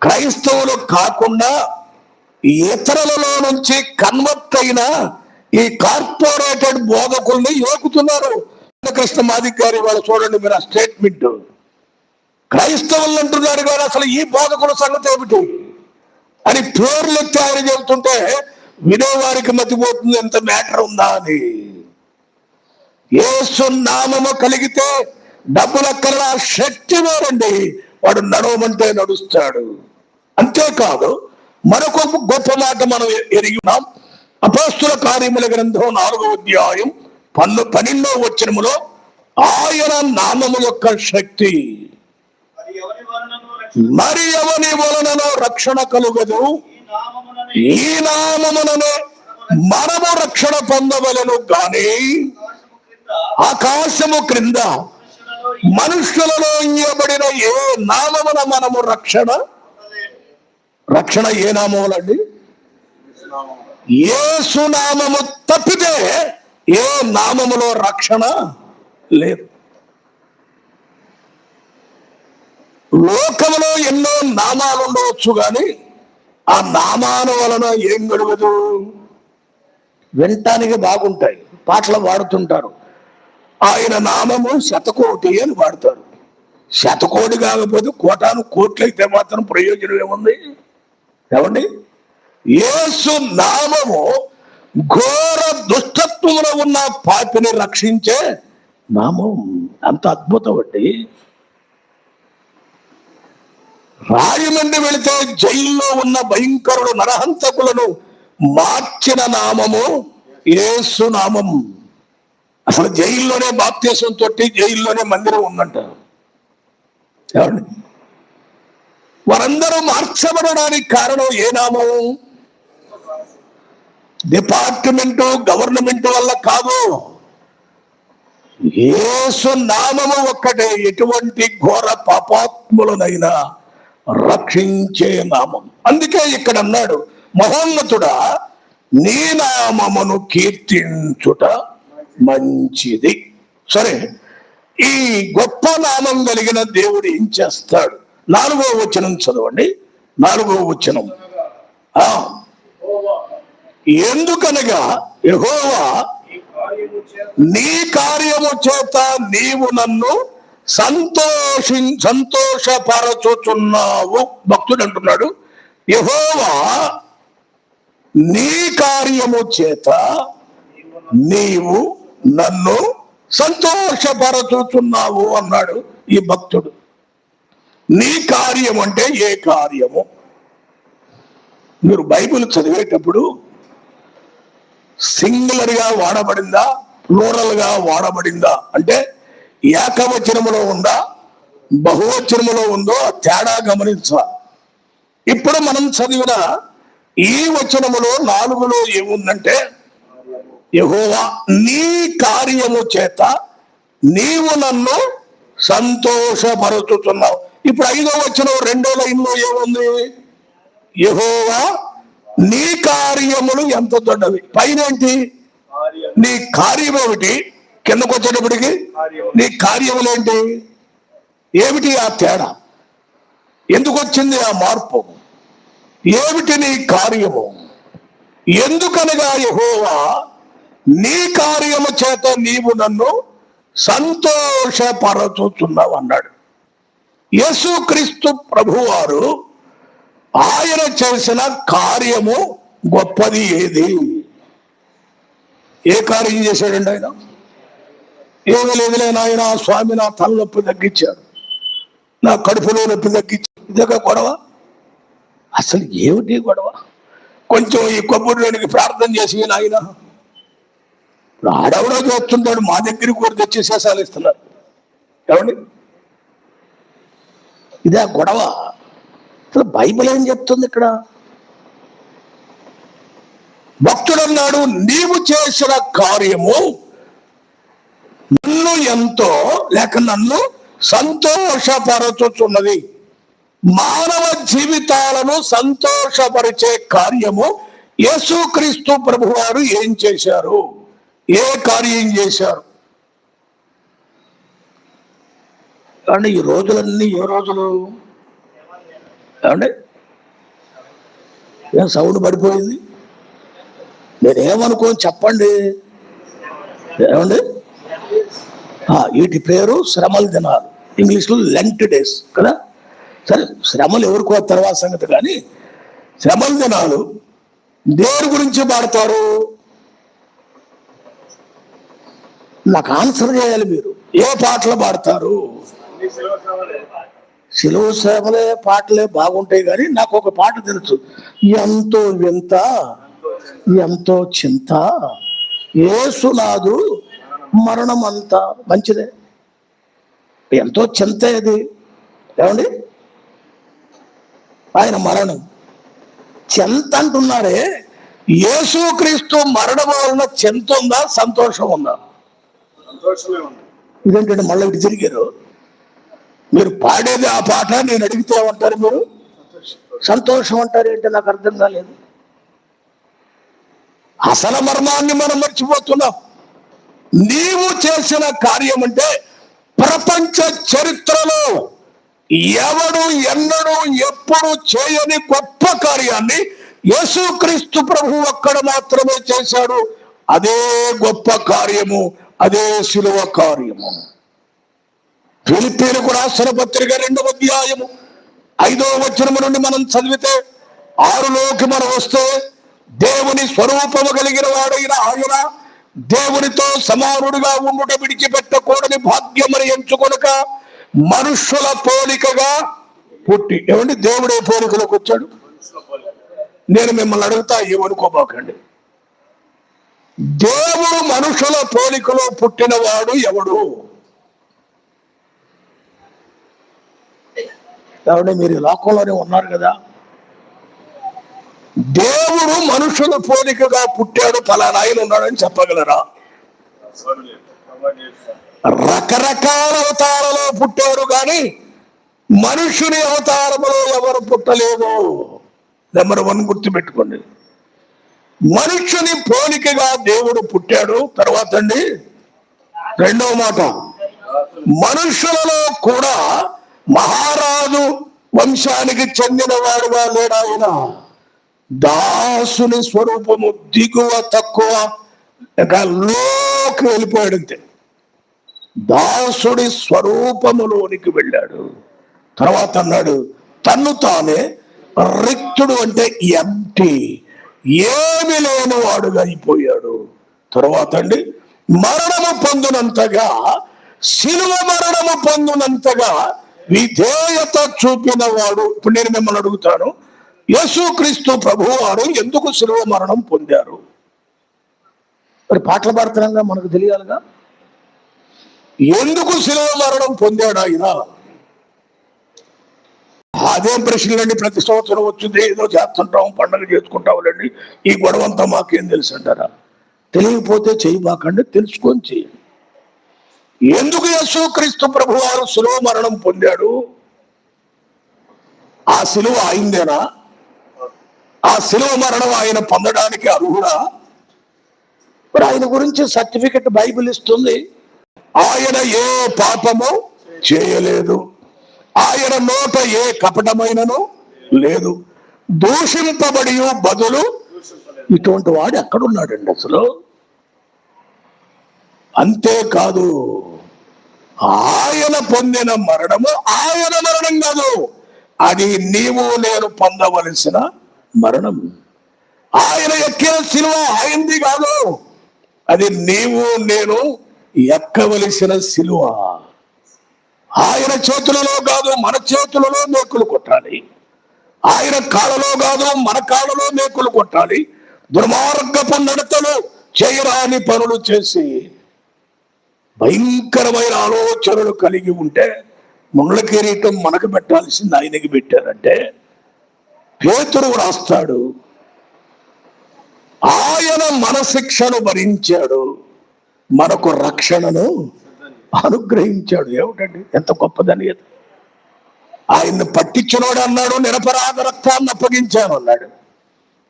క్రైస్తవులు కాకుండా ఇతరులలో నుంచి కన్వర్ట్ అయిన ఈ కార్పొరేటెడ్ బోధకుల్ని యోకుతున్నారు. కృష్ణ మాదిగారి వాళ్ళు చూడండి మీరు ఆ స్టేట్మెంట్. క్రైస్తవులు అంటున్నారు కానీ అసలు ఈ బోధకుల సంగతి ఏమిటి అని పేర్లెత్తి ఆయన చెబుతుంటే వినేవారికి మతిపోతుంది ఎంత మ్యాటర్ ఉందా అని. యేసు నామము కలిగితే డబ్బులక్కర్లా, శక్తి వేరండి. వాడు నడవమంటే నడుస్తాడు. అంతేకాదు మరొక గొప్ప మాట మనం ఎరిగి ఉన్నాం. అపోస్తుల కార్యముల గ్రంథం 4వ అధ్యాయం 12వ వచనములో ఆయన నామము యొక్క శక్తి మరి ఎవని వలననో రక్షణ కలుగదు, ఈ నామముననే మనము రక్షణ పొందవలెను గాని ఆకాశము క్రింద మనుషులలో ఇయ్యబడిన ఏ నామమున మనము రక్షణ ఏ నామములండి? యేసు నామము తప్పితే ఏ నామములో రక్షణ లేదు. లోకములో ఎన్నో నామాలు ఉండవచ్చు కానీ ఆ నామాల వలన ఏం గడవదు. వినటానికి బాగుంటాయి, పాటలు పాడుతుంటారు. ఆయన నామము శతకోటి అని వాడతారు. శతకోటి కాకపోతే కోటాను కోట్లు అయితే మాత్రం ప్రయోజనం ఏముంది? ఏమండి, యేసు నామము ఘోర దుష్టత్వంలో ఉన్న పాపిని రక్షించే నామం. అంత అద్భుతం అండి. రాజమండ్రి వెళితే జైల్లో ఉన్న భయంకరుడు నరహంతకులను మార్చిన నామము యేసు నామం. అసలు జైల్లోనే బాప్తీసం తోటి జైల్లోనే మందిరం ఉందంట. వారందరూ మార్చబడడానికి కారణం ఏ నామం? డిపార్ట్మెంటు గవర్నమెంట్ వల్ల కాదు, యేసు నామము ఒక్కటే ఎటువంటి ఘోర పాపాత్ములనైనా రక్షించే నామం. అందుకే ఇక్కడ అన్నాడు, మహోన్నతుడా నీ నామమును కీర్తించుట మంచిది. సరే, ఈ గొప్ప నామం కలిగిన దేవుడు ఏం చేస్తాడు? 4వ వచనం చదవండి. 4వ వచనం, ఎందుకనగా యెహోవా నీ కార్యము చేత నీవు నన్ను సంతోషపరచుచున్నావు. భక్తుడు అంటున్నాడు, యెహోవా నీ కార్యము చేత నీవు నన్ను సంతోషపరచుతున్నావు అన్నాడు ఈ భక్తుడు. నీ కార్యం అంటే ఏ కార్యము? మీరు బైబిల్ చదివేటప్పుడు సింగులర్ గా వాడబడిందా, ప్లూరల్ గా వాడబడిందా, అంటే ఏకవచనములో ఉందా, బహువచనములో ఉందో తేడా గమనించాలి. ఇప్పుడు మనం చదివిన ఈ వచనములో 4లో ఏముందంటే, యెహోవా నీ కార్యము చేత నీవు నన్ను సంతోషపరుచుతున్నావు. ఇప్పుడు 5వ వచనం 2వ లైన్లో ఏముంది? యెహోవా నీ కార్యములు ఎంత దొడ్డవి. పైన ఏంటి? నీ కార్యం ఏమిటి? కిందకు వచ్చేటప్పటికి నీ కార్యములు ఏంటి? ఏమిటి ఆ తేడా? ఎందుకు వచ్చింది ఆ మార్పు? ఏమిటి నీ కార్యము? ఎందుకనగా యెహోవా నీ కార్యము చేత నీవు నన్ను సంతోషపరచుతున్నావు అన్నాడు. యేసుక్రీస్తు ప్రభువారు ఆయన చేసిన కార్యము గొప్పది ఏది? ఏ కార్యం చేశాడండి ఆయన? ఏమీ లేదులే నాయన, స్వామి నా తలనొప్పి తగ్గించాడు, నా కడుపులో నొప్పి తగ్గించాడు. ఇదొక గొడవ? అసలు ఏమిటి గొడవ? కొంచెం ఈ కొబ్బరిలోనికి ప్రార్థన చేసి నాయన, ఇప్పుడు ఆడవడో చేస్తుంటాడు, మా దగ్గరికి కూడా తెచ్చి శేషాలు ఇస్తున్నారు. ఏమండి, ఇదే గొడవ? అసలు బైబిల్ ఏం చెప్తుంది ఇక్కడ? భక్తుడన్నాడు, నీవు చేసిన కార్యము నన్ను ఎంతో, లేక నన్ను సంతోషపరచుచున్నది. మానవ జీవితాలను సంతోషపరిచే కార్యము యేసుక్రీస్తు ప్రభువారు ఏం చేశారు? ఏ కార్యం చేశారు? కానీ ఈ రోజులన్నీ ఏ రోజులు? ఏమండి, ఏం సౌండ్ పడిపోయింది? నేనేమనుకోని చెప్పండి. ఏమండి, వీటి పేరు శ్రమల దినాలు, ఇంగ్లీష్లో లెంట్ డేస్ కదా. సరే, శ్రమలు ఎవరికో తర్వాత సంగతి, కానీ శ్రమల దినాలు దేని గురించి పాడతారు? నాకు ఆన్సర్ చేయాలి మీరు. ఏ పాటలు పాడతారు? శిలువ శ్రమలే పాటలే బాగుంటాయి, కానీ నాకు ఒక పాట తెలుసు. ఎంతో వింత ఎంతో చింత యేసునాథు మరణం అంతా. మంచిదే, ఎంతో చింత అది. ఏమండి, ఆయన మరణం చింత అంటున్నారే, యేసుక్రీస్తు మరణం వలన చింత ఉందా, సంతోషం ఉందా? ఇదేంటంటే మళ్ళీ ఇటు తిరిగారు. మీరు పాడేది ఆ పాట, నేను అడిగితే ఏమంటారు? మీరు సంతోషం అంటారు ఏంటి? నాకు అర్థం కాలేదు. అసలు మర్మాన్ని మనం మర్చిపోతున్నాం. నీవు చేసిన కార్యం అంటే ప్రపంచ చరిత్రలో ఎవడు ఎన్నడూ ఎప్పుడు చేయని గొప్ప కార్యాన్ని యేసుక్రీస్తు ప్రభు ఒక్కడు మాత్రమే చేశాడు. అదే గొప్ప కార్యము, అదే శిలువ కార్యము. ఫిలిప్పీయులకు రాసిన పత్రిక 2వ అధ్యాయము 5వ వచనము నుండి మనం చదివితే, 6లోకి మనం వస్తే, దేవుని స్వరూపము కలిగిన వాడైన ఆయన దేవునితో సమానుడిగా ఉండుట విడిచిపెట్టకూడని భాగ్యమని ఎంచుకొనక మనుష్యుల పోలికగా పుట్టి. ఏమండి, దేవుడే పోలికలోకి వచ్చాడు. నేను మిమ్మల్ని అడుగుతా, ఏమనుకోబాకండి. దేవుడు మనుషుల పోలికలో పుట్టినవాడు ఎవడు? కాబట్టి మీరు లోకంలోనే ఉన్నారు కదా. దేవుడు మనుషుల పోలికగా పుట్టాడు, ఫలానా ఆయన ఉన్నాడని చెప్పగలరా? రకరకాల అవతారాలలో పుట్టారు, కానీ మనుషుని అవతారములో ఎవరు పుట్టలేదు. నెంబర్ 1 గుర్తుపెట్టుకోండి. మనుషుని పోలికగా దేవుడు పుట్టాడు. తర్వాత అండి, 2వ మాట, మనుషులలో కూడా మహారాజు వంశానికి చెందిన వాడుగా లేడు ఆయన. దాసుని స్వరూపము, దిగువ తక్కువ లోకి వెళ్ళిపోయాడు. అంతే, దాసుడి స్వరూపములోనికి వెళ్ళాడు. తర్వాత అన్నాడు, తన్ను తానే రిక్తుడు, అంటే ఎంటీ, ఏమి లేని వాడుగా అయిపోయాడు. తర్వాత అండి, మరణము పొందినంతగా, శిలువ మరణము పొందినంతగా విధేయత చూపిన వాడు. ఇప్పుడు నేను మిమ్మల్ని అడుగుతాను, యేసుక్రీస్తు ప్రభువు వారు ఎందుకు శిలువ మరణం పొందారు? మరి పాటలు పాడుతున్నాగా మనకు తెలియాలిగా, ఎందుకు శిలువ మరణం పొందాడు ఆయన? అదేం ప్రశ్నలండి, ప్రతి సంవత్సరం వచ్చింది ఏదో చేస్తుంటాం, పండుగ చేసుకుంటాంలేండి, ఈ గొడవ అంతా మాకేం తెలుసు అంటారా? తెలియకపోతే చేయబాకండి, తెలుసుకొని చేయండి. ఎందుకు యేసుక్రీస్తు ప్రభు వారు శిలువ మరణం పొందాడు? ఆ శిలువ అయిందేనా? ఆ శిలువ మరణం ఆయన పొందడానికి అర్హుడా? మరి ఆయన గురించి సర్టిఫికెట్ బైబిల్ ఇస్తుంది. ఆయన ఏ పాపము చేయలేదు, ఆయన నోట ఏ కపటమైనను లేదు, దూషింపబడి బదులు. ఇటువంటి వాడు ఎక్కడున్నాడండి అసలు? అంతేకాదు, ఆయన పొందిన మరణము ఆయన మరణం కాదు, అది నీవు నేను పొందవలసిన మరణం. ఆయన ఎక్కిన శిలువ ఆయనది కాదు, అది నీవు నేను ఎక్కవలసిన శిలువ. ఆయన చేతులలో కాదు, మన చేతులలో మేకులు కొట్టాలి. ఆయన కాళ్ళలో కాదు, మన కాళ్ళలో మేకులు కొట్టాలి. దుర్మార్గపు నడతలు, చేయరాని పనులు చేసి భయంకరమైన ఆలోచనలు కలిగి ఉంటే ముళ్ళ కిరీటం మనకు పెట్టాల్సింది ఆయనకి పెట్టారంటే పేతురు రాస్తాడు, ఆయన మన శిక్షను భరించాడు, మనకు రక్షణను అనుగ్రహించాడు. ఏమిటండి ఎంత గొప్పదని! ఆయన్ని పట్టించినోడు అన్నాడు, నిరపరాధ రక్తాన్ని అప్పగించాను అన్నాడు.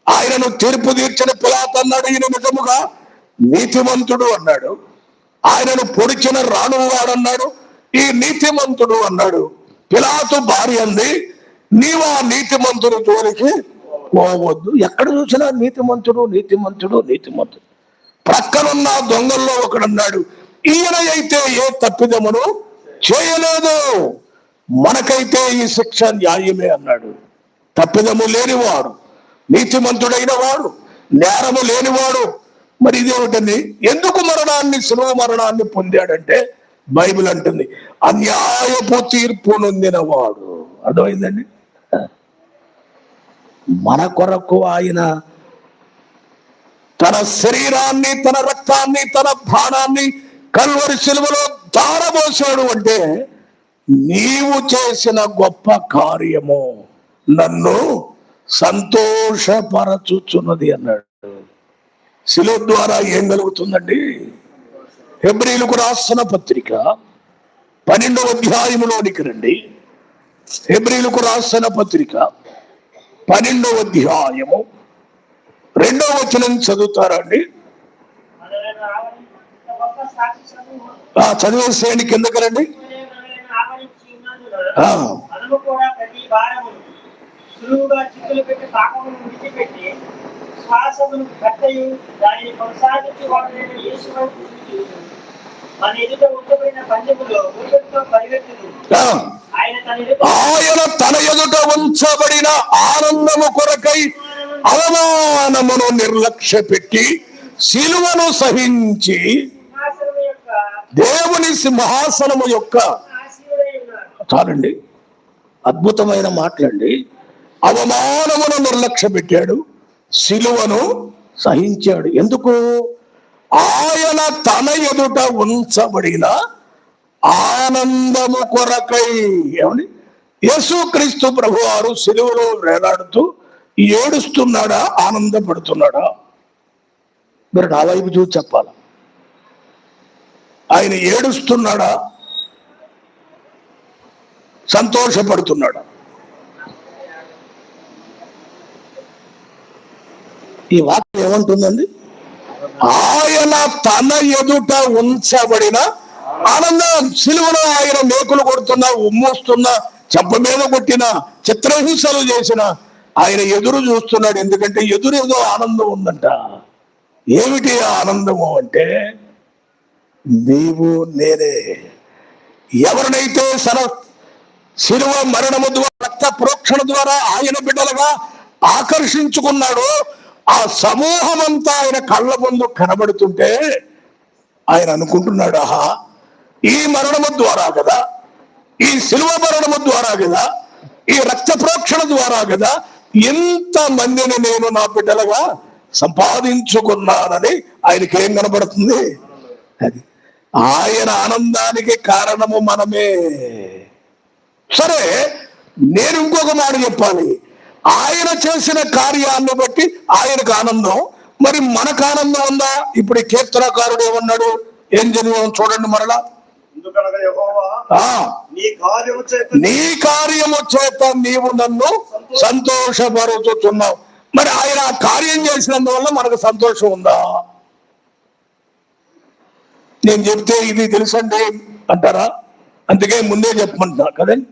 ఆయనను తీర్పు తీర్చిన పిలాతు అన్నాడు, ఈయన నిజముగా నీతిమంతుడు అన్నాడు. ఆయనను పొడిచిన రాణువాడన్నాడు, ఈ నీతిమంతుడు అన్నాడు. పిలాతు భార్య అంది, నీవు ఆ నీతిమంతుడు జోలికి పోవద్దు. ఎక్కడ చూసినా నీతిమంతుడు నీతిమంతుడు నీతిమంతుడు. ప్రక్కనున్న దొంగల్లో ఒకడన్నాడు, ఈయన అయితే ఏ తప్పిదమును చేయలేదు, మనకైతే ఈ శిక్ష న్యాయమే అన్నాడు. తప్పిదము లేనివాడు, నీతిమంతుడైన వాడు, నేరము లేనివాడు. మరి ఇదేమిటండి, ఎందుకు మరణాన్ని, శిలువ మరణాన్ని పొందాడంటే బైబిల్ అంటుంది అన్యాయపు తీర్పు నొందిన వాడు. అర్థమైందండి? మన కొరకు ఆయన తన శరీరాన్ని, తన రక్తాన్ని, తన ప్రాణాన్ని కల్వరి శిలువలో ధారపోసాడు. అంటే నీవు చేసిన గొప్ప కార్యము నన్ను సంతోషపరచుచున్నది అన్నాడు. శిలువ ద్వారా ఏం కలుగుతుందండి? హెబ్రీయులకు రాసిన పత్రిక 12వ అధ్యాయములోనికి రండి. హెబ్రీయులకు రాసిన పత్రిక 12వ అధ్యాయము 2వ వచనం చదువుతారా అండి? చదివేసేయండి, కిందకి రండి. ఆయన తన ఎదుట ఉంచబడిన ఆనందము కొరకై అవమానమును నిర్లక్ష్య పెట్టి శిలువను సహించి దేవుని సింహాసనము యొక్క, చాలండి, అద్భుతమైన మాటలండి. అవమానమును నిర్లక్ష్య పెట్టాడు, శిలువను సహించాడు. ఎందుకు? ఆయన తన ఎదుట ఉంచబడిన ఆనందము కొరకై. ఏమండి, యేసుక్రీస్తు ప్రభువారు శిలువలో వేలాడుతూ ఏడుస్తున్నాడా, ఆనందపడుతున్నాడా? మీరు నా వైపు చూసి చెప్పాలి. ఆయన ఏడుస్తున్నాడా, సంతోషపడుతున్నాడా? ఈ వాక్యం ఏమంటుందండి? ఆయన తన ఎదుట ఉంచబడిన ఆనందం. శిలువలో ఆయన మేకులు కొడుతున్నా, ఉమ్మొస్తున్నా, చెంప మీద కొట్టిన, చిత్రహింసలు చేసిన ఆయన ఎదురు చూస్తున్నాడు. ఎందుకంటే ఎదురు ఏదో ఆనందం ఉందంట. ఏమిటి ఆనందము అంటే, నీవు నేనే. ఎవరినైతే శిలువ మరణము ద్వారా, రక్త ప్రోక్షణ ద్వారా ఆయన బిడ్డలుగా ఆకర్షించుకున్నాడో ఆ సమూహం అంతా ఆయన కళ్ళ ముందు కనబడుతుంటే ఆయన అనుకుంటున్నాడు, ఆహా, ఈ మరణము ద్వారా కదా, ఈ శిలువ మరణము ద్వారా కదా, ఈ రక్త ప్రోక్షణ ద్వారా కదా ఎంత మందిని నేను నా బిడ్డలుగా సంపాదించుకున్నానని ఆయనకి ఏం కనబడుతుంది? అది ఆయన ఆనందానికి కారణము మనమే. సరే, నేను ఇంకొక మాట చెప్పాలి. ఆయన చేసిన కార్యాన్ని బట్టి ఆయనకు ఆనందం, మరి మనకు ఆనందం ఉందా? ఇప్పుడు ఈ కీర్తనకారుడు ఏమన్నాడు? ఏం చదివాం చూడండి మరలా. నీ కార్యము చేత నీవు నన్ను సంతోషపరుచుతున్నావు. మరి ఆయన కార్యం చేసినందువల్ల మనకు సంతోషం ఉందా? నేను చెప్తే ఇది తెలుసండి అంటారా? అందుకే ముందే చెప్పమంటున్నా కదండి.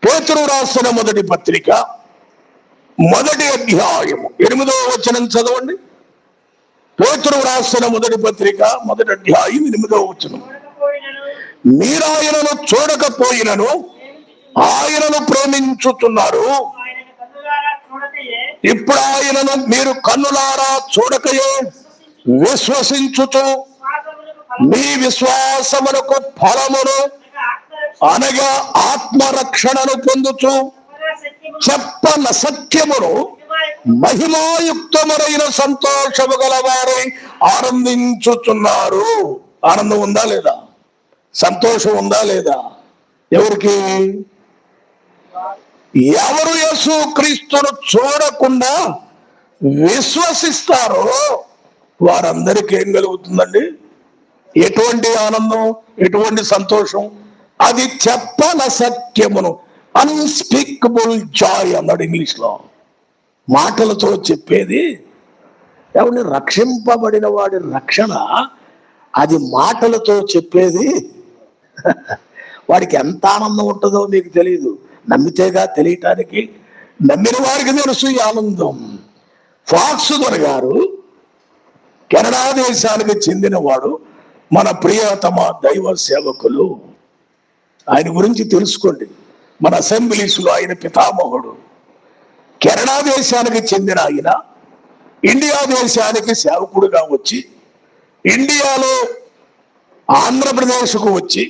పేతురు రాసిన మొదటి పత్రిక 1వ అధ్యాయము 8వ వచనం చదవండి. పేతురు రాసిన మొదటి పత్రిక 1వ అధ్యాయం 8వ వచనం. మీరాయనను చూడకపోయినను ఆయనను ప్రేమించుతున్నారు. ఇప్పుడు ఆయనను మీరు కన్నులారా చూడకయే విశ్వసించుచు మీ విశ్వాసమునకు ఫలమును అనగా ఆత్మరక్షణను పొందుచు చెప్పన సత్యమును మహిమాయుక్తములైన సంతోషము గలవారై ఆనందించుచున్నారు. ఆనందం ఉందా లేదా? సంతోషం ఉందా లేదా? ఎవరికి? ఎవరు యేసు క్రీస్తును చూడకుండా విశ్వసిస్తారో వారందరికీ ఏం కలుగుతుందండి? ఎటువంటి ఆనందం, ఎటువంటి సంతోషం? అది చెప్పన సత్యమును, అన్స్పీకబుల్ జాయ్ అన్నాడు ఇంగ్లీష్ లో. మాటలతో చెప్పేది ఎవరిని? రక్షింపబడిన వాడి రక్షణ అది మాటలతో చెప్పేది. వాడికి ఎంత ఆనందం ఉంటుందో మీకు తెలియదు, నమ్మితేగా తెలియటానికి. నమ్మిన వారికి తెలుసు ఈ ఆనందం. ఫాక్స్ గారు కెనడా దేశానికి చెందినవాడు, మన ప్రియతమ దైవ సేవకులు. ఆయన గురించి తెలుసుకోండి. మన అసెంబ్లీస్ లో ఆయన పితామహుడు. కెనడా దేశానికి చెందిన ఆయన ఇండియా దేశానికి సేవకుడుగా వచ్చి, ఇండియాలో ఆంధ్రప్రదేశ్కు వచ్చి,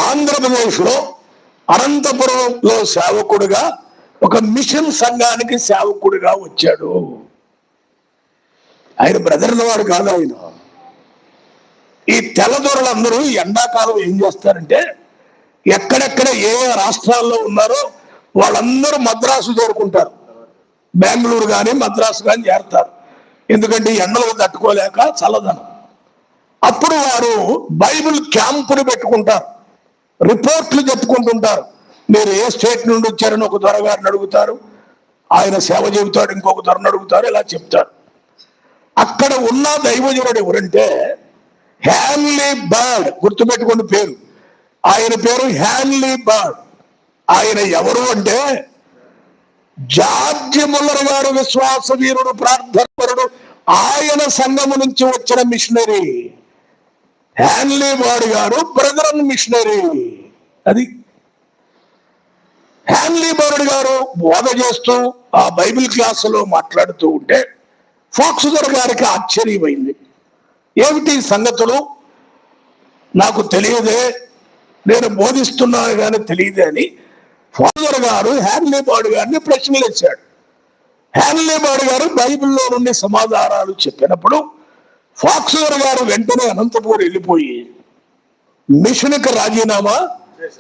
ఆంధ్రప్రదేశ్లో అనంతపురంలో సేవకుడుగా, ఒక మిషన్ సంఘానికి సేవకుడుగా వచ్చాడు. ఆయన బ్రదర్ల వాడు కాదు. ఆయన ఈ తెల్లదొరలందరూ ఎండాకాలం ఏం చేస్తారంటే, ఎక్కడెక్కడ ఏ రాష్ట్రాల్లో ఉన్నారో వాళ్ళందరూ మద్రాసు చేరుకుంటారు. బెంగళూరు కానీ మద్రాసు కానీ చేరుతారు. ఎందుకంటే ఎండలకు తట్టుకోలేక చల్లదనం. అప్పుడు వారు బైబిల్ క్యాంపులు పెట్టుకుంటారు, రిపోర్ట్లు చెప్పుకుంటుంటారు. మీరు ఏ స్టేట్ నుండి వచ్చారని ఒక దొరగారిని అడుగుతారు, ఆయన సేవ చెబుతాడు, ఇంకొక దొరని అడుగుతారు, ఇలా చెప్తారు. అక్కడ ఉన్న దైవజనుడు ఎవరంటే హ్యాన్లీ బర్డ్, గుర్తుపెట్టుకోండి పేరు. ఆయన పేరు హ్యాన్లీ బర్డ్. ఆయన ఎవరు అంటే జార్జ్ ముల్లర్ గారు విశ్వాస వీరుడు, ప్రార్థనపరుడు. ఆయన సంఘము నుంచి వచ్చిన మిషనరీ హ్యాన్లీ బర్డ్ గారు, బ్రదరన్ మిషనరీ. అది హ్యాన్లీ బర్డ్ గారు బోధ చేస్తూ ఆ బైబిల్ క్లాసులో మాట్లాడుతూ ఉంటే ఫాక్స్ గారికి ఆశ్చర్యమైంది. ఏమిటి సంగతులు నాకు తెలియదే, నేను బోధిస్తున్నాను కానీ తెలియదే అని ఫాదర్ గారు హ్యాన్లీ బర్డ్ గారిని ప్రశ్నలు ఇచ్చాడు. హ్యాన్లీ బర్డ్ గారు బైబిల్లో నుండి సమాధానాలు చెప్పినప్పుడు ఫాక్స్ గారు వెంటనే అనంతపూర్ వెళ్ళిపోయి మిషన్కి రాజీనామా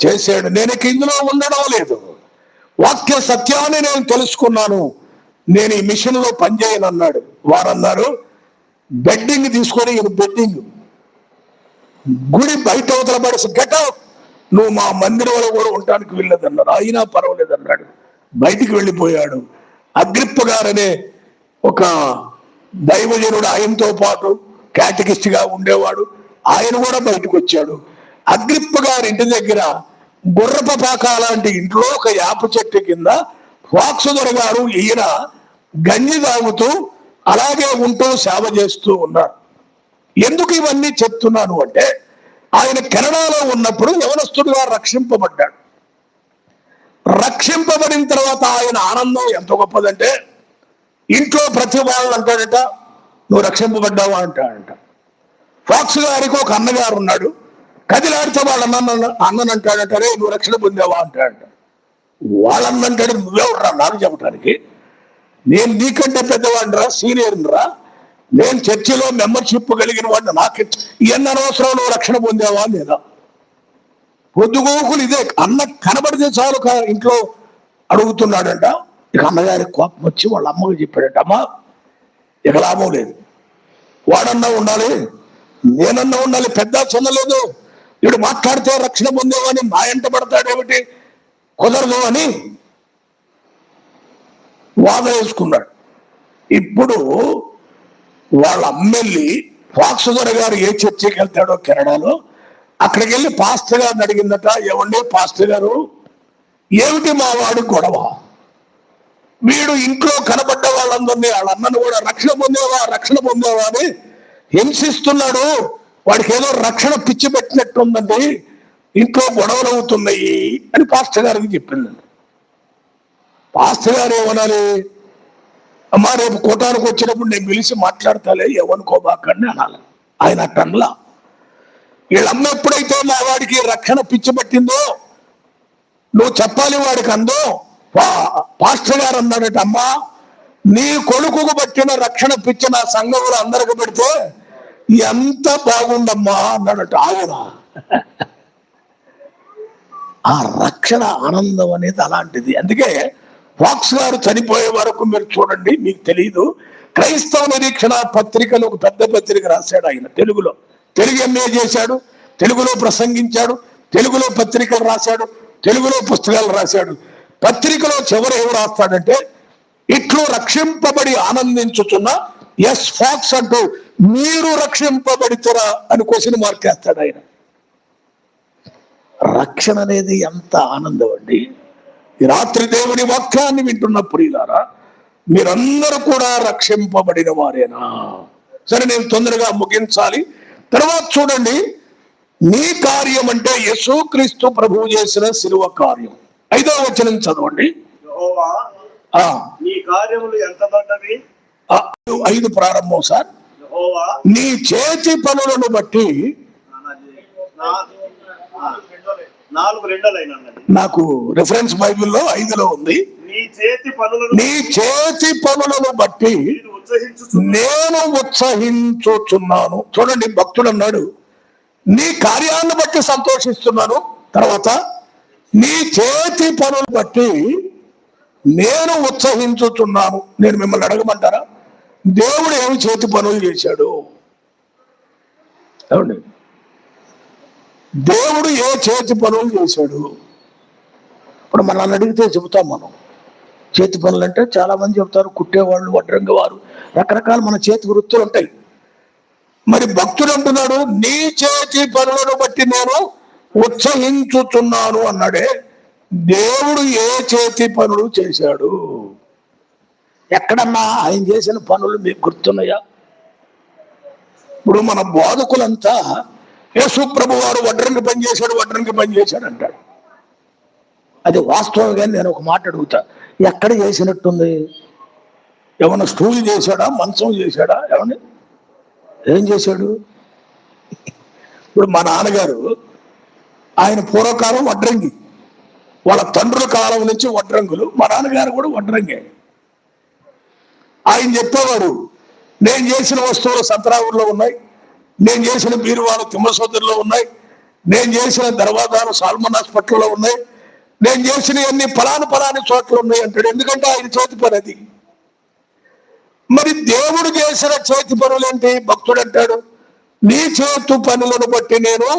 చేశాడు. నేను ఇందులో ఉండడం లేదు, వాక్య సత్యాన్ని నేను తెలుసుకున్నాను, నేను ఈ మిషన్ లో పనిచేయను అన్నాడు. వారన్నారు, బెడ్డింగ్ తీసుకొని, ఈయన బెడ్డింగ్ గుడి బయట అవతల పడేసి గెట్ అవుట్, నువ్వు మా మందిరంలో కూడా ఉండటానికి వెళ్ళలేదన్నారు. అయినా పర్వాలేదన్నాడు, బయటికి వెళ్ళిపోయాడు. అగ్రిప్ప గారనే ఒక దైవజనుడు ఆయనతో పాటు క్యాటకిస్ట్ గా ఉండేవాడు, ఆయన కూడా బయటకు వచ్చాడు. అగ్రిప్ప గారి ఇంటి దగ్గర గుర్రపపాక లాంటి ఇంట్లో ఒక యాప చెట్టు కింద ఫాక్స్ గారు ఈయన గంజి తాగుతూ అలాగే ఉంటూ సేవ చేస్తూ ఉన్నారు. ఎందుకు ఇవన్నీ చెప్తున్నాను అంటే, ఆయన కెనడాలో ఉన్నప్పుడు యవనస్తుడుగా రక్షింపబడ్డాడు. రక్షింపబడిన తర్వాత ఆయన ఆనందం ఎంత గొప్పదంటే, ఇంట్లో ప్రతి వాళ్ళు అంటాడట, నువ్వు రక్షింపబడ్డావా అంటాడంట. ఫాక్స్ గారికి ఒక అన్నగారు ఉన్నాడు, కదిలాడితే వాళ్ళ అన్నను అంటాడట, రే నువ్వు రక్షణ పొందావా అంటాడంట. వాళ్ళన్నంటాడు, నువ్వెవడరా నాకు చెప్పడానికి, నేను నీకంటే పెద్దవాడిని రా, సీనియర్ని రా, నేను చర్చిలో మెంబర్షిప్ కలిగిన వాడిని, నాకు ఎన్ని అనవసరం, నువ్వు రక్షణ పొందావా లేదా. పొద్దుగోకులు ఇదే, అన్న కనబడితే చాలు ఇంట్లో అడుగుతున్నాడంట. ఇక అన్నగారికి కోపం వచ్చి వాళ్ళ అమ్మకి చెప్పాడట, అమ్మ ఇక లాభం లేదు, వాడన్నా ఉండాలి, నేనన్నా ఉండాలి, పెద్ద చిన్నలేదు, వీడు మాట్లాడితే రక్షణ పొందేవని మా ఎంట పడతాడేమిటి, కుదరదు అని వాద వేసుకున్నాడు. ఇప్పుడు వాళ్ళ అమ్మెల్లి ఫాక్స్ గారు ఏ చర్చికి వెళ్తాడో కెనడాలో, అక్కడికి వెళ్ళి పాస్టర్ గారిని అడిగిందట, ఏమండి పాస్టర్ గారు, ఏమిటి మా వాడి గొడవ, వీడు ఇంట్లో కనబడ్డ వాళ్ళందరినీ, వాళ్ళ అన్నను కూడా రక్షణ పొందేవా అని హింసిస్తున్నాడు, వాడికి ఏదో రక్షణ పిచ్చి పెట్టినట్టుందండి, ఇంట్లో గొడవలు అవుతున్నాయి అని పాస్టర్ గారికి చెప్పిందండి. పాస్టర్ గారు ఏమనాలి, అమ్మా రేపు కోటానికి వచ్చినప్పుడు నేను పిలిచి మాట్లాడతాలే, ఏమనుకోబాకండి అనాలి. ఆయన అట్టన్లా. వీళ్ళమ్మ ఎప్పుడైతే మా వాడికి రక్షణ పిచ్చి పట్టిందో నువ్వు చెప్పాలి వాడికి అందో, పాస్టర్ గారు అన్నాడట, అమ్మా నీ కొడుకుకు పట్టిన రక్షణ పిచ్చి నా సంఘంలో అందరికి పెడితే ఎంత బాగుండమ్మా అన్నాడట ఆయన. ఆ రక్షణ ఆనందం అనేది అలాంటిది. అందుకే ఫాక్స్ గారు చనిపోయే వరకు మీరు చూడండి, మీకు తెలియదు, క్రైస్తవ నిరీక్షణ పత్రికలు ఒక పెద్ద పత్రిక రాశాడు ఆయన. తెలుగు ఎంఏ చేశాడు, తెలుగులో ప్రసంగించాడు, తెలుగులో పత్రికలు రాశాడు, తెలుగులో పుస్తకాలు రాశాడు. పత్రికలో చివరి ఏమి రాస్తాడంటే, ఇట్లు రక్షింపబడి ఆనందించుతున్న ఎస్ ఫాక్స్ అంటూ మీరు రక్షింపబడితేరా అని క్వశ్చన్ మార్క్ వేస్తాడు ఆయన. రక్షణ అనేది ఎంత ఆనందం అండి. ఈ రాత్రి దేవుని వాక్యాన్ని వింటున్నప్పుడు ఇలారా మీరందరూ కూడా రక్షింపబడిన వారేనా. సరే నేను తొందరగా ముగించాలి. తర్వాత చూడండి, నీ కార్యం అంటే యేసుక్రీస్తు ప్రభువు చేసిన శిలువ కార్యం. 5వ వచనం చదవండి. నీ కార్యములు ఎంత దొడ్డవి. 5 ప్రారంభం సార్. నీ చేతి పనులను బట్టి నాకు రిఫరెన్స్ బైబిల్లో 5లో ఉంది. నీ చేతి పనులను బట్టి నేను ఉత్సహించుచున్నాను. చూడండి, భక్తుడు అన్నాడు, నీ కార్యాలను బట్టి సంతోషిస్తున్నాను. తర్వాత నీ చేతి పనులు బట్టి నేను ఉత్సహించుచున్నాను. నేను మిమ్మల్ని అడగమంటారా, దేవుడు ఏమి చేతి పనులు చేశాడు? ఏమండి, దేవుడు ఏ చేతి పనులు చేశాడు? ఇప్పుడు మనల్ని అడిగితే చెబుతాం మనం. చేతి పనులు అంటే చాలా మంది చెబుతారు, కుట్టేవాళ్ళు, వడ్రంగి వారు, రకరకాల మన చేతి వృత్తులు ఉంటాయి. మరి భక్తుడు అంటున్నాడు, నీ చేతి పనులను బట్టి నేను ఉత్సహించుచున్నాను అన్నాడే. దేవుడు ఏ చేతి పనులు చేశాడు? ఎక్కడన్నా ఆయన చేసిన పనులు మీకు గుర్తున్నాయా? ఇప్పుడు మన బోధకులంతా యేసు ప్రభు వారు వడ్రంగి పని చేశాడు అంటాడు. అది వాస్తవం. కానీ నేను ఒక మాట అడుగుతా, ఎక్కడ చేసినట్టుంది? ఏమన్నా స్టూల్ చేశాడా, మంచం చేశాడా, ఏమన్నా ఏం చేశాడు? ఇప్పుడు మా నాన్నగారు, ఆయన పూర్వకాలం వడ్రంగి, వాళ్ళ తండ్రుల కాలం నుంచి వడ్రంగులు, మా నాన్నగారు కూడా వడ్రంగే. ఆయన చెప్పేవాడు, నేను చేసిన వస్తువులు సంతరావుల్లో ఉన్నాయి, నేను చేసిన బీరువాలు తిమ్మసోదరులో ఉన్నాయి, నేను చేసిన దర్వాజాలు సాల్మన్ హాస్పిటల్లో ఉన్నాయి, నేను చేసినవన్నీ పలాని చోట్ల ఉన్నాయి అంటాడు. ఎందుకంటే ఆయన చేతి పని అది. మరి దేవుడు చేసిన చేతి పనులు ఏంటి? భక్తుడు అంటాడు, నీ చేతు పనులను బట్టి నేను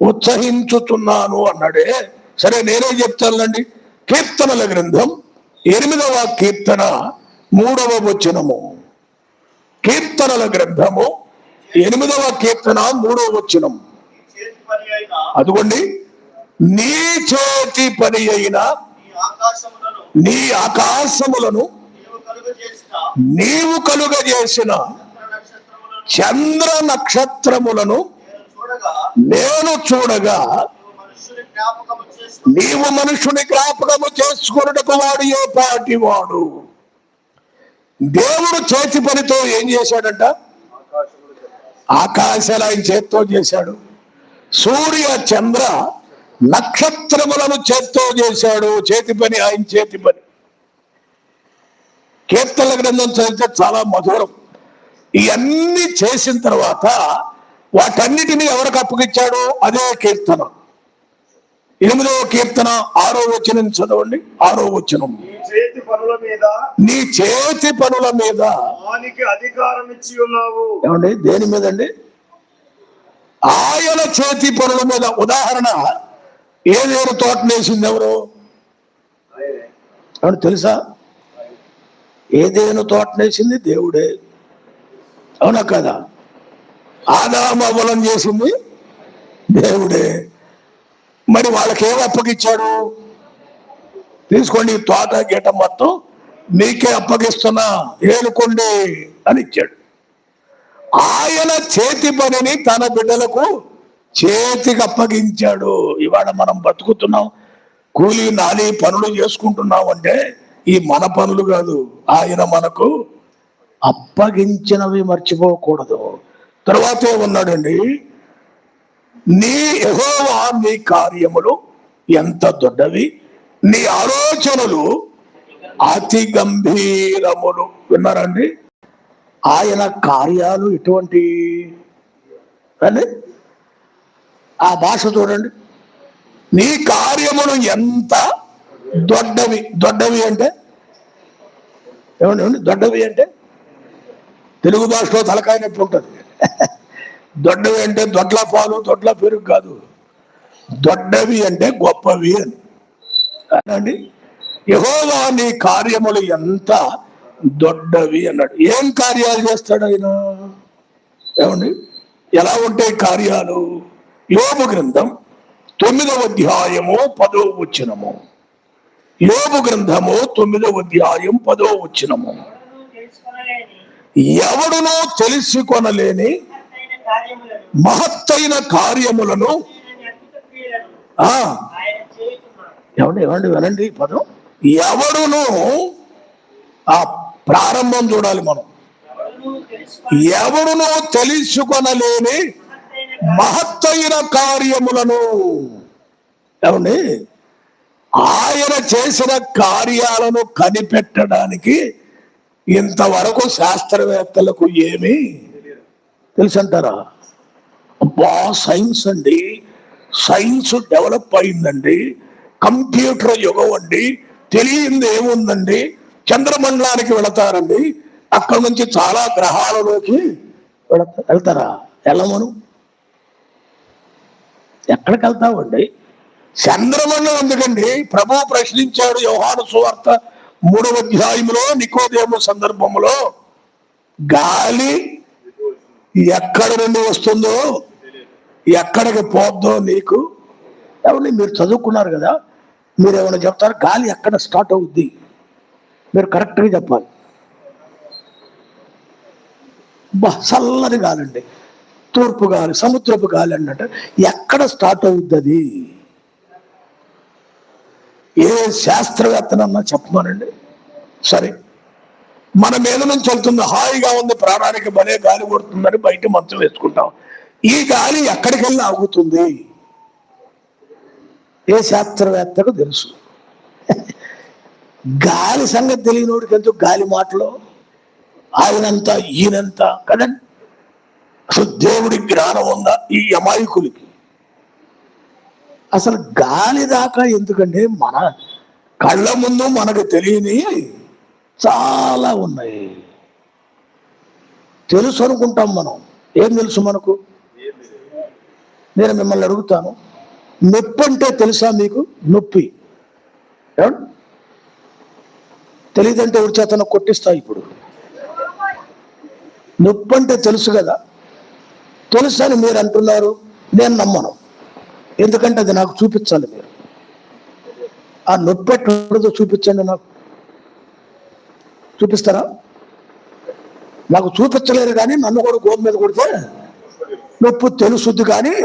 ఉత్సహించుతున్నాను అన్నాడే. సరే నేనే చెప్తానండి. కీర్తనల గ్రంథం 8వ కీర్తన 3వ వచనము. కీర్తనల గ్రంథము 8వ కీర్తన 3వ వచనం. అదిగోండి, నీ చేతి పని అయిన నీ ఆకాశములను నీవు కలుగజేసిన చంద్ర నక్షత్రములను నేను చూడగా నీవు మనుషుని జ్ఞాపకము చేసుకొనుటకు వాడు ఏ పాటి వాడు? దేవుడు చేతి పనితో ఏం చేశాడంట? ఆకాశాలు ఆయన చేత్తో చేశాడు. సూర్య చంద్ర నక్షత్రములను చేత్తో చేశాడు. చేతి పని ఆయన చేతి పని. కీర్తనల గ్రంథం చదివితే చాలా మధురం. ఇవన్నీ చేసిన తర్వాత వాటన్నిటినీ ఎవరికి అప్పగించాడు? అదే కీర్తన 8వ కీర్తన 6వ వచనం చదవండి. 6వ వచనం, నీ చేతి పనుల మీద అధికారం ఇచ్చి ఉన్నావు. ఏమండి? దేని మీద అండి? ఆయన చేతి పనుల మీద. ఉదాహరణ, ఏదేను తోటనేసింది ఎవరు? ఏమన్నా తెలుసా? ఏదేను తోటనేసింది దేవుడే, అవునా కదా? ఆదాము అవ్వలం చేసింది దేవుడే. మరి వాళ్ళకేం అప్పగిచ్చాడు? తీసుకోండి, ఈ తోట గీట మొత్తం మీకే అప్పగిస్తున్నా, ఏలుకోండి అని ఇచ్చాడు. ఆయన చేతి పనిని తన బిడ్డలకు చేతికి అప్పగించాడు. ఇవాళ మనం బతుకుతున్నాం, కూలీ నాలి పనులు చేసుకుంటున్నాం అంటే ఈ మన పనులు కాదు, ఆయన మనకు అప్పగించినవి మర్చిపోకూడదు. తర్వాత ఏమన్నాడండి? నీ యెహోవా నీ కార్యములు ఎంత దొడ్డవి, నీ ఆలోచనలు అతి గంభీరములు. విన్నారండి? ఆయన కార్యాలు ఎటువంటి అని ఆ భాష చూడండి. నీ కార్యములు ఎంత దొడ్డవి. దొడ్డవి అంటే ఏమండి? దొడ్డవి అంటే తెలుగు భాషలో తలకాయ నొప్పి ఉంటుంది. దొడ్డవి అంటే దొడ్ల పాలు దొడ్ల పెరుగు కాదు. దొడ్డవి అంటే గొప్పవి అని అండి. యెహోవా నీ కార్యములు ఎంత దొడ్డవి అన్నాడు. ఏం కార్యాలు చేస్తాడు ఆయన? ఏమండి? ఎలా ఉంటాయి కార్యాలు? యోబు గ్రంథం 9వ అధ్యాయము 10వ వచనము. యోబు గ్రంథము 9వ అధ్యాయం 10వ వచనము. ఎవడునో తెలుసుకొనలేని మహత్తైన కార్యములను ఏమండి వినండి పదం. ఎవడును, ఆ ప్రారంభం చూడాలి మనం. ఎవడును తెలుసుకొనలేని మహత్తైన కార్యములను. ఏమండి? ఆయన చేసిన కార్యాలను కనిపెట్టడానికి ఇంతవరకు శాస్త్రవేత్తలకు ఏమీ తెలుసంటారా? అబ్బా, సైన్స్ అండి, సైన్స్ డెవలప్ అయిందండి, కంప్యూటర్ యుగం అండి, తెలియంది ఏముందండి, చంద్రమండలానికి వెళతారండి, అక్కడ నుంచి చాలా గ్రహాలలోకి వెళ్తారా? వెళ్ళమను. ఎక్కడికి వెళ్తామండి? చంద్రమండలం ఎందుకండి? ప్రభు ప్రశ్నించాడు యోహాను సువార్త 3వ అధ్యాయంలో నికోదేము సందర్భంలో, గాలి ఎక్కడి నుండి వస్తుందో ఎక్కడికి పోద్దో నీకు ఎవరిని? మీరు చదువుకున్నారు కదా, మీరు ఏమైనా చెప్తారు? గాలి ఎక్కడ స్టార్ట్ అవుద్ది? మీరు కరెక్ట్గా చెప్పాలి. చల్లని గాలి అండి, తూర్పు గాలి, సముద్రపు గాలి అన్నట్టు ఎక్కడ స్టార్ట్ అవుద్ది అది? ఏ శాస్త్రవేత్తనన్నా చెప్పమానండి. సరే, మన మీద నుంచి వెళ్తుంది, హాయిగా ఉంది, ప్రాణానికి భలే గాలి కొడుతుందని బయట మంచం వేసుకుంటాం. ఈ గాలి ఎక్కడికి వెళ్ళి ఆగుతుంది? ఏ శాస్త్రవేత్తకు తెలుసు? గాలి సంగతి తెలియనోడికి ఎందుకు గాలి మాటలు? ఆయనంతా ఈయనంతా కదండి. అసలు దేవుడి జ్ఞానం ఉందా ఈ అమాయకులకి? అసలు గాలి దాకా ఎందుకంటే మన కళ్ళ ముందు మనకు తెలియని చాలా ఉన్నాయి. తెలుసు అనుకుంటాం మనం. ఏం తెలుసు మనకు? నేను మిమ్మల్ని అడుగుతాను, నొప్పి అంటే తెలుసా మీకు? నొప్పి తెలియదంటే ఎవరి చేతన కొట్టిస్తా. ఇప్పుడు నొప్పి అంటే తెలుసు కదా. తెలుసు అని మీరు అంటున్నారు, నేను నమ్మను. ఎందుకంటే అది నాకు చూపించాలి. మీరు ఆ నొప్పి ఎట్లుంటుందో చూపించండి. నాకు చూపిస్తారా? నాకు చూపించలేరు, కానీ నన్ను కూడా గోపు మీద కొడితే నొప్పి తెలుసుద్ది, కానీ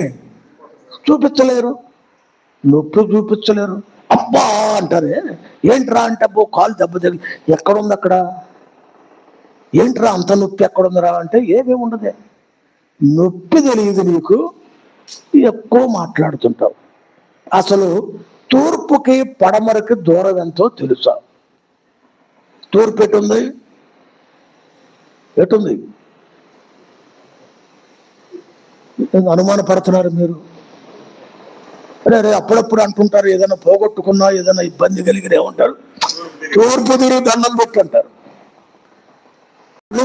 చూపించలేరు. నొప్పి చూపించలేరు. అబ్బా అంటారే, ఏంట్రా అంటే అబ్బో కాలు దెబ్బ తగిలి. ఎక్కడుంది అక్కడ? ఏంట్రా అంత నొప్పి ఎక్కడుందిరా అంటే ఏమేమి ఉండదే, నొప్పి తెలియదు నీకు, ఎక్కువ మాట్లాడుతుంటావు. అసలు తూర్పుకి పడమరకి దూరం ఎంతో తెలుసా? తూర్పు ఎటుంది? అనుమానపడుతున్నారు మీరు. అరే అప్పుడప్పుడు అంటుంటారు, ఏదైనా పోగొట్టుకున్నా ఏదైనా ఇబ్బంది కలిగిన ఏమంటారు, తూర్పు తిరిగి దండం పెట్టుంటారు.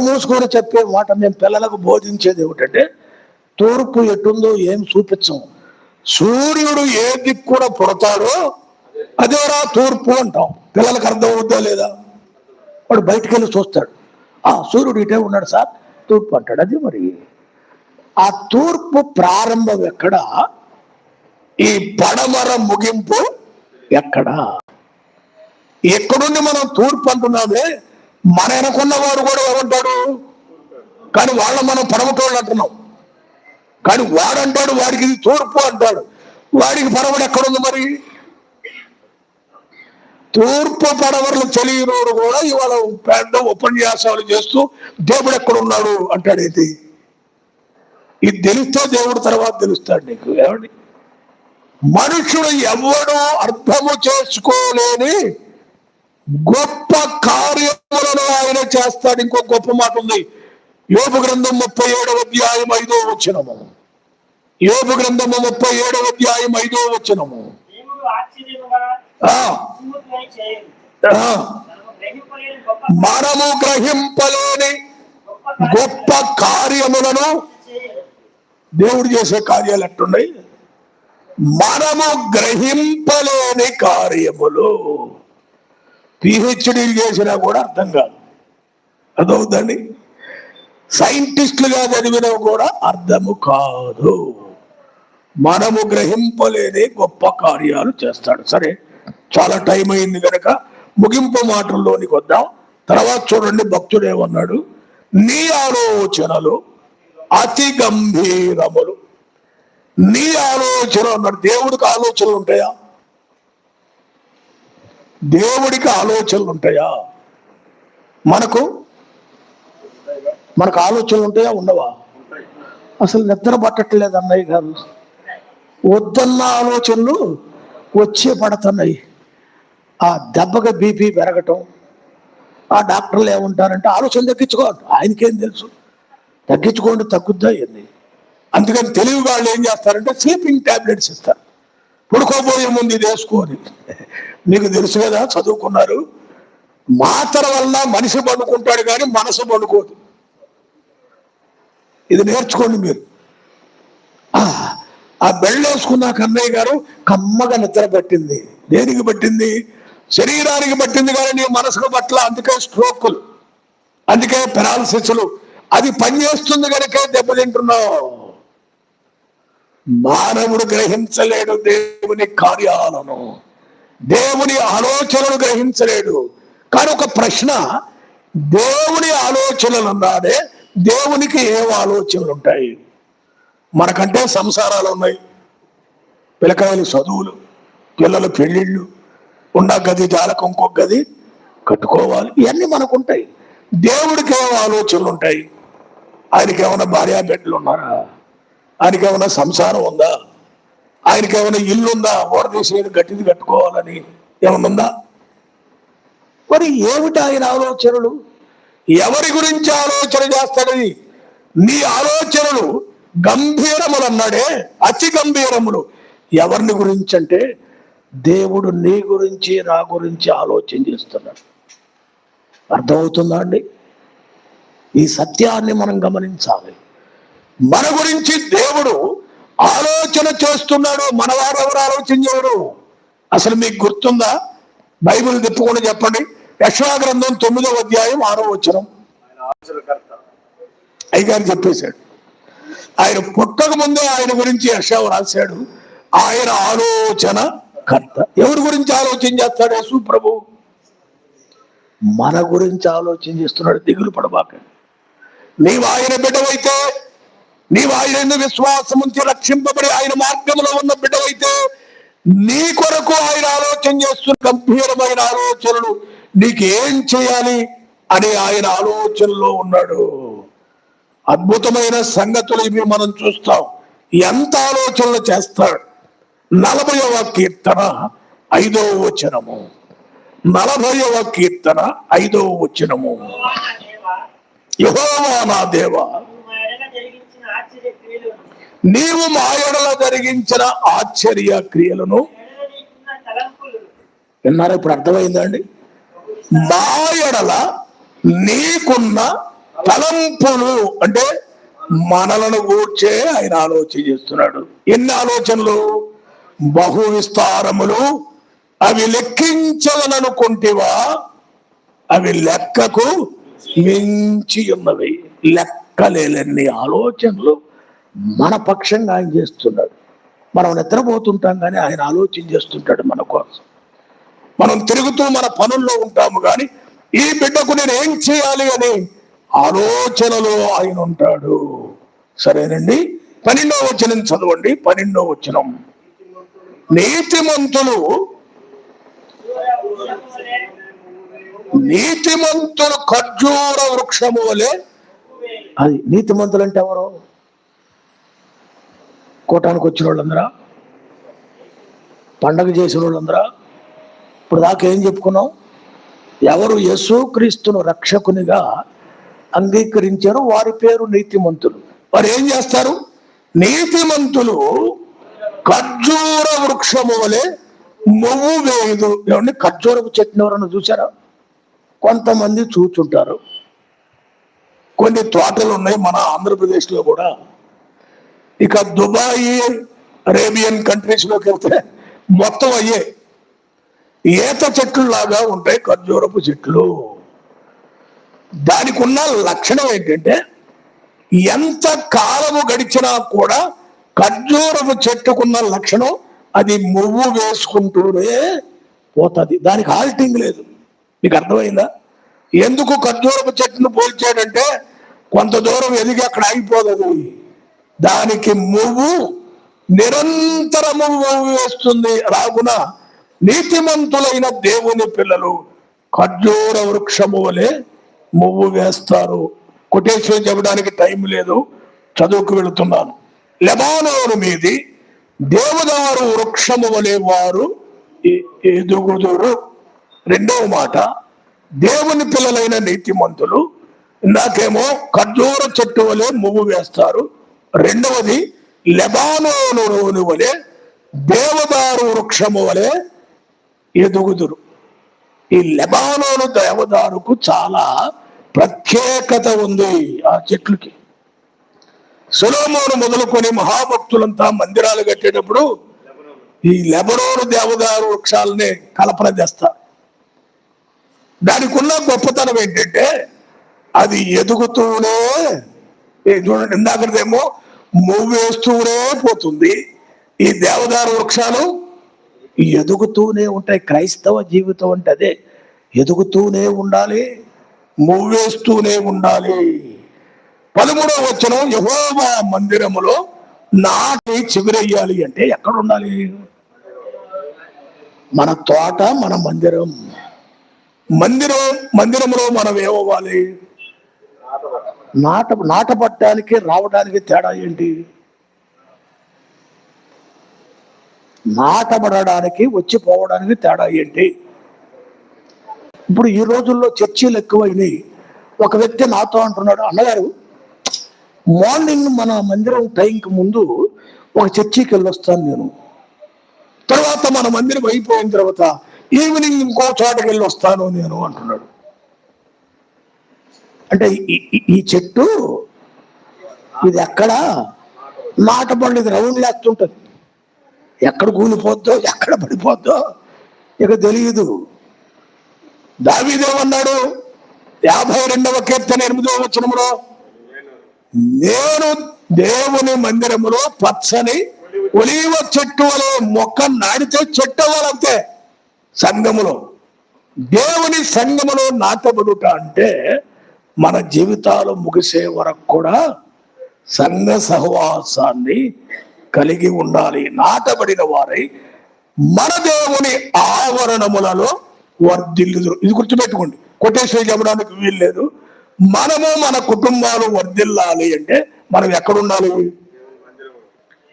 మూసుకొని చెప్పే మాట మేము పిల్లలకు బోధించేది ఏమిటంటే, తూర్పు ఎటుందో ఏం చూపించం, సూర్యుడు ఏ దిక్కున పుడతాడో అదేరా తూర్పు అంటాం. పిల్లలకు అర్థం అవుద్దా లేదా? వాడు బయటికి వెళ్ళి చూస్తాడు, సూర్యుడు ఇటే ఉన్నాడు సార్, తూర్పు అంటాడు. అది మరి ఆ తూర్పు ప్రారంభం ఎక్కడ, ఈ పడమర ముగింపు ఎక్కడ? ఎక్కడుండి మనం తూర్పు అంటున్నామే, మన వెనకున్నవాడు కూడా ఏమంటాడు, కానీ వాళ్ళ మనం పడమటోళ్ళు అంటున్నాం, కానీ వాడంటాడు వాడికి ఇది తూర్పు అంటాడు. వాడికి పడమడు ఎక్కడుంది మరి? తూర్పు పడమరలు తెలియనోడు కూడా ఇవాళ పెద్ద ఉపన్యాసాలు చేస్తూ దేవుడు ఎక్కడున్నాడు అంటాడు. ఇది తెలిస్తే దేవుడు తర్వాత తెలుస్తాడు నీకు. ఏమండి, మనుషుడు ఎవడు అర్థము చేసుకోలేని గొప్ప కార్యములను ఆయన చేస్తాడు. ఇంకో గొప్ప మాట ఉంది, యోబు గ్రంథం 37వ అధ్యాయం 5వ వచనము. యోబు గ్రంథము 37వ అధ్యాయం 5వ వచనము. మనము గ్రహింపలేని గొప్ప కార్యములను దేవుడు చేసే కార్యాలు ఎట్టున్నాయి? మనము గ్రహింపలేని కార్యములు. పిహెచ్డీ చేసినా కూడా అర్థం కాదు, అదవుతుందండి. సైంటిస్టులుగా చదివినా కూడా అర్థము కాదు. మనము గ్రహింపలేని గొప్ప కార్యాలు చేస్తాడు. సరే, చాలా టైం అయింది కనుక ముగింపు మాటల్లోనికి వద్దాం. తర్వాత చూడండి, భక్తుడు ఏమన్నాడు, నీ ఆలోచనలు అతి గంభీరములు. నీ ఆలోచన అన్నాడు. దేవుడికి ఆలోచనలు ఉంటాయా? దేవుడికి ఆలోచనలు ఉంటాయా? మనకు ఆలోచనలు ఉంటాయా? ఉండవా? అసలు నిద్ర పట్టట్లేదు అన్నయ్య గారు, వద్దన్న ఆలోచనలు వచ్చే పడుతున్నాయి. ఆ దెబ్బగా బీపీ పెరగటం, ఆ డాక్టర్లు ఏమంటారంటే ఆలోచన తగ్గించుకోవాలి. ఆయనకేం తెలుసు, తగ్గించుకోండి, తగ్గుద్దా ఏంది. అందుకని తెలివి వాళ్ళు ఏం చేస్తారంటే స్లీపింగ్ టాబ్లెట్స్ ఇస్తారు, పడుకోబోయే ముందు ఇది వేసుకోని. మీకు తెలుసు కదా, చదువుకున్నారు. మాత్ర వల్ల మనిషి పండుకుంటాడు కానీ మనసు పండుకోదు. ఇది నేర్చుకోండి మీరు. ఆ బెల్ట్ వేసుకున్న కన్నయ్య గారు కమ్మగా నిద్ర పట్టింది. దేనికి పట్టింది? శరీరానికి పట్టింది కానీ నీ మనసుకు పట్ల. అందుకే స్ట్రోకులు, అందుకే పెరాలసిస్లు. అది పనిచేస్తుంది కనుక దెబ్బతింటున్నావు. మానవుడు గ్రహించలేడు దేవుని కార్యాలను, దేవుని ఆలోచనలు గ్రహించలేడు. కానీ ఒక ప్రశ్న, దేవుని ఆలోచనలు అన్నాడే, దేవునికి ఏం ఆలోచనలు ఉంటాయి? మనకంటే సంసారాలు ఉన్నాయి, పిల్లకాయలు చదువులు, పిల్లల పెళ్ళిళ్ళు, ఉన్న గది జాలక ఇంకొక గది కట్టుకోవాలి, ఇవన్నీ మనకుంటాయి. దేవుడికి ఏం ఆలోచనలు ఉంటాయి? ఆయనకి ఏమైనా భార్యా బిడ్డలు ఉన్నారా? ఆయనకి ఏమైనా సంసారం ఉందా? ఆయనకి ఏమైనా ఇల్లు ఉందా? ఓడదీసి గట్టిది కట్టుకోవాలని ఏమైనా ఉందా? మరి ఏమిటి ఆయన ఆలోచనలు? ఎవరి గురించి ఆలోచన చేస్తాడని? నీ ఆలోచనలు గంభీరములు అన్నాడే, అతి గంభీరములు. ఎవరిని గురించి అంటే దేవుడు నీ గురించి, నా గురించి ఆలోచన చేస్తున్నాడు. అర్థమవుతుందా అండి? ఈ సత్యాన్ని మనం గమనించాలి. మన గురించి దేవుడు ఆలోచన చేస్తున్నాడు. మన వారు ఎవరు ఆలోచించేవారు? అసలు మీకు గుర్తుందా? బైబిల్ తిప్పుకొని చెప్పండి. యెషయా గ్రంథం 9వ అధ్యాయం 6వ వచనం. అయ్యగారు చెప్పేశాడు. ఆయన పుట్టక ముందే ఆయన గురించి యెషయా రాశాడు. ఆయన ఆలోచన కర్త. ఎవరి గురించి ఆలోచన చేస్తాడు యేసు ప్రభు? మన గురించి ఆలోచన చేస్తున్నాడు. దిగులు పడబాక. నీవు ఆయన బిడ్డవైతే, నీవు ఆయన విశ్వాసం ఉంచి రక్షింపబడి ఆయన మార్గంలో ఉన్న బిడ్డవైతే, నీ కొరకు ఆయన ఆలోచన చేస్తున్న గంభీరమైన ఆలోచనలు నీకేం చేయాలి? అని ఆయన ఆలోచనలో ఉన్నాడు. అద్భుతమైన సంగతులు ఇవి మనం చూస్తాం. ఎంత ఆలోచనలు చేస్తాడు. 40వ కీర్తన 5వ వచనము. 40వ కీర్తన 5వ వచనము. యెహోవా నా దేవా, నీవు మా యెడల జరిగించిన ఆశ్చర్య క్రియలను విన్నారా? ఇప్పుడు అర్థమైందండి. మా యెడల నీకున్న తలంపులు అంటే మనలను గూర్చే ఆయన ఆలోచన చేస్తున్నాడు. ఎన్ని ఆలోచనలు? బహు విస్తారములు, అవి లెక్కించవలనుకుంటేవా, అవి లెక్కకు మించి ఉన్నవి. లెక్కలేని ఆలోచనలు మన పక్షంగా ఆయన చేస్తున్నాడు. మనం నిద్రపోతుంటాం కానీ ఆయన ఆలోచన చేస్తుంటాడు మన కోసం. మనం తిరుగుతూ మన పనుల్లో ఉంటాము కానీ ఈ బిడ్డకు నేను ఏం చేయాలి అని ఆలోచనలో ఆయన ఉంటాడు. సరేనండి. 12వ వచనం చదవండి. 12వ వచనం. నీతిమంతులు ఖర్జూర వృక్షము వలె. అది నీతిమంతులు అంటే ఎవరు? కోటానికి వచ్చిన వాళ్ళందరా? పండగ చేసిన వాళ్ళందరా? ఇప్పుడు దాకా ఏం చెప్పుకున్నాం? ఎవరు యేసుక్రీస్తును రక్షకునిగా అంగీకరించారో వారి పేరు నీతిమంతులు. వారు ఏం చేస్తారు? నీతిమంతులు ఖర్జూర వృక్షము వలె మొవ్వు వేయదు. ఏమండి, ఖర్జూరపు చెట్టుని ఎవరన్నా చూసారా? కొంతమంది చూచుంటారు. కొన్ని తోటలు ఉన్నాయి మన ఆంధ్రప్రదేశ్లో కూడా. ఇక దుబాయ్, అరేబియన్ కంట్రీస్ లోకి వెళ్తే మొత్తం అయ్యే ఈత చెట్లు లాగా ఉంటాయి ఖర్జూరపు చెట్లు. దానికి ఉన్న లక్షణం ఏంటంటే ఎంత కాలము గడిచినా కూడా ఖర్జూరపు చెట్టుకున్న లక్షణం అది మువ్వు వేసుకుంటూనే పోతుంది. దానికి హాల్టింగ్ లేదు. మీకు అర్థమైందా? ఎందుకు ఖర్జూరపు చెట్టును పోల్చాడంటే కొంత దూరం ఎదిగి అక్కడ ఆగిపోదు. దానికి మువ్వు నిరంతరము మువ్వు వేస్తుంది. రాగున నీతిమంతులైన దేవుని పిల్లలు ఖర్జూర వృక్షము వలె మువ్వు వేస్తారు. కొటేషన్ చెప్పడానికి టైం లేదు, చదువుకు వెళుతున్నాను. లెబానోను మీది దేవదారు వృక్షము వలె వారు ఎదుగుదురు. రెండవ మాట, దేవుని పిల్లలైన నీతిమంతులు. ఇందాకేమో ఖర్జూర చెట్టు వలె మువ్వు వేస్తారు. రెండవది లెబానోను వలె దేవదారు వృక్షము వలె ఎదుగుదురు. ఈ లెబానోను దేవదారుకు చాలా ప్రత్యేకత ఉంది. ఆ చెట్లుకి సొలొమోను మొదలుకొని మహాభక్తులంతా మందిరాలు కట్టేటప్పుడు ఈ లెబనోను దేవదారు వృక్షాలని కల్పన చేస్తారు. దానికి ఉన్న గొప్పతనం ఏంటంటే అది ఎదుగుతూనే, చూడండి ఇందాకదేమో మువ్వేస్తూనే పోతుంది. ఈ దేవదారు వృక్షాలు ఎదుగుతూనే ఉంటాయి. క్రైస్తవ జీవితం అంటే అదే, ఎదుగుతూనే ఉండాలి, మువ్వేస్తూనే ఉండాలి. 13వ వచనం, యెహోవా మందిరములో నాటి చిగురయ్యాలి అంటే ఎక్కడ ఉండాలి? మన తోట, మన మందిరం. మందిరంలో మనం ఏమవ్వాలి? నాటపట్టడానికి రావడానికి తేడా ఏంటి? నాటబడడానికి వచ్చిపోవడానికి తేడా ఏంటి? ఇప్పుడు ఈ రోజుల్లో చర్చీలు ఎక్కువైనాయి. ఒక వ్యక్తి నాతో అంటున్నాడు, అన్నగారు మార్నింగ్ మన మందిరం టైంకి ముందు ఒక చర్చికి వెళ్ళొస్తాను నేను, తర్వాత మన మందిరం అయిపోయిన తర్వాత ఈవినింగ్ ఇంకో చోటకి వెళ్ళి వస్తాను నేను అంటున్నాడు. అంటే ఈ చెట్టు ఇది ఎక్కడ నాటబడి రౌండ్ లేస్తుంటది, ఎక్కడ కూలిపోద్దో ఎక్కడ పడిపోద్దో ఇక తెలియదు. దావీదేమన్నాడు 52వ కీర్తన 8వ వచనంలో, నేను దేవుని మందిరములో పచ్చని ఒలీవ చెట్టు వలె మొక్క నాటితే చెట్టు అవ్వాలంతే. సంఘములో, దేవుని సంఘములో నాటబడుట అంటే మన జీవితాలు ముగిసే వరకు కూడా సంఘ సహవాసాన్ని కలిగి ఉండాలి. నాటబడిన వారై మన దేవుని ఆవరణములలో వర్ధిల్లుదురు. ఇది గుర్తుపెట్టుకోండి. కొటేషన్ చెప్పడానికి వీల్లేదు. మనము మన కుటుంబాలు వర్ధిల్లాలి అంటే మనం ఎక్కడుండాలి?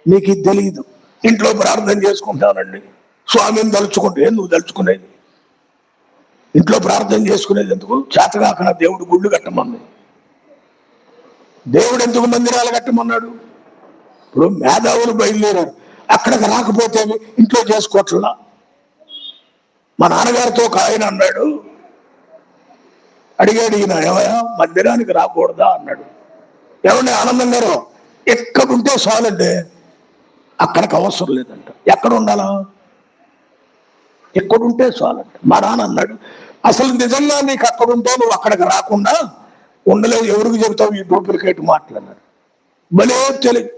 మీకు ఇది తెలియదు. ఇంట్లో ప్రార్థన చేసుకుంటానండి, స్వామిని తలుచుకుంటే. నువ్వు తలుచుకునేది ఇంట్లో ప్రార్థన చేసుకునేది ఎందుకు? చేతగాక దేవుడు గుళ్ళు కట్టమన్నాడు. దేవుడు ఎందుకు మందిరాలు కట్టమన్నాడు? ఇప్పుడు మేధావులు బయలుదేరారు, అక్కడికి రాకపోతే ఇంట్లో చేసుకోవట్లా. మా నాన్నగారితో ఒక ఆయన అన్నాడు, అడిగాడు ఈయన, ఏమయ్యా మందిరానికి రాకూడదా అన్నాడు. ఏమండి ఆనందం గారు, ఎక్కడుంటే చాలండి, అక్కడికి అవసరం లేదంట. ఎక్కడ ఉండాలా? ఎక్కడుంటే చాలంట. మా నాన్న అన్నాడు, అసలు నిజంగా నీకు అక్కడుంటే నువ్వు అక్కడికి రాకుండా ఉండలేవు, ఎవరికి చెబుతావు ఈ డూప్లికేట్ మాట్లాడినాడు. భలే తెలియదు.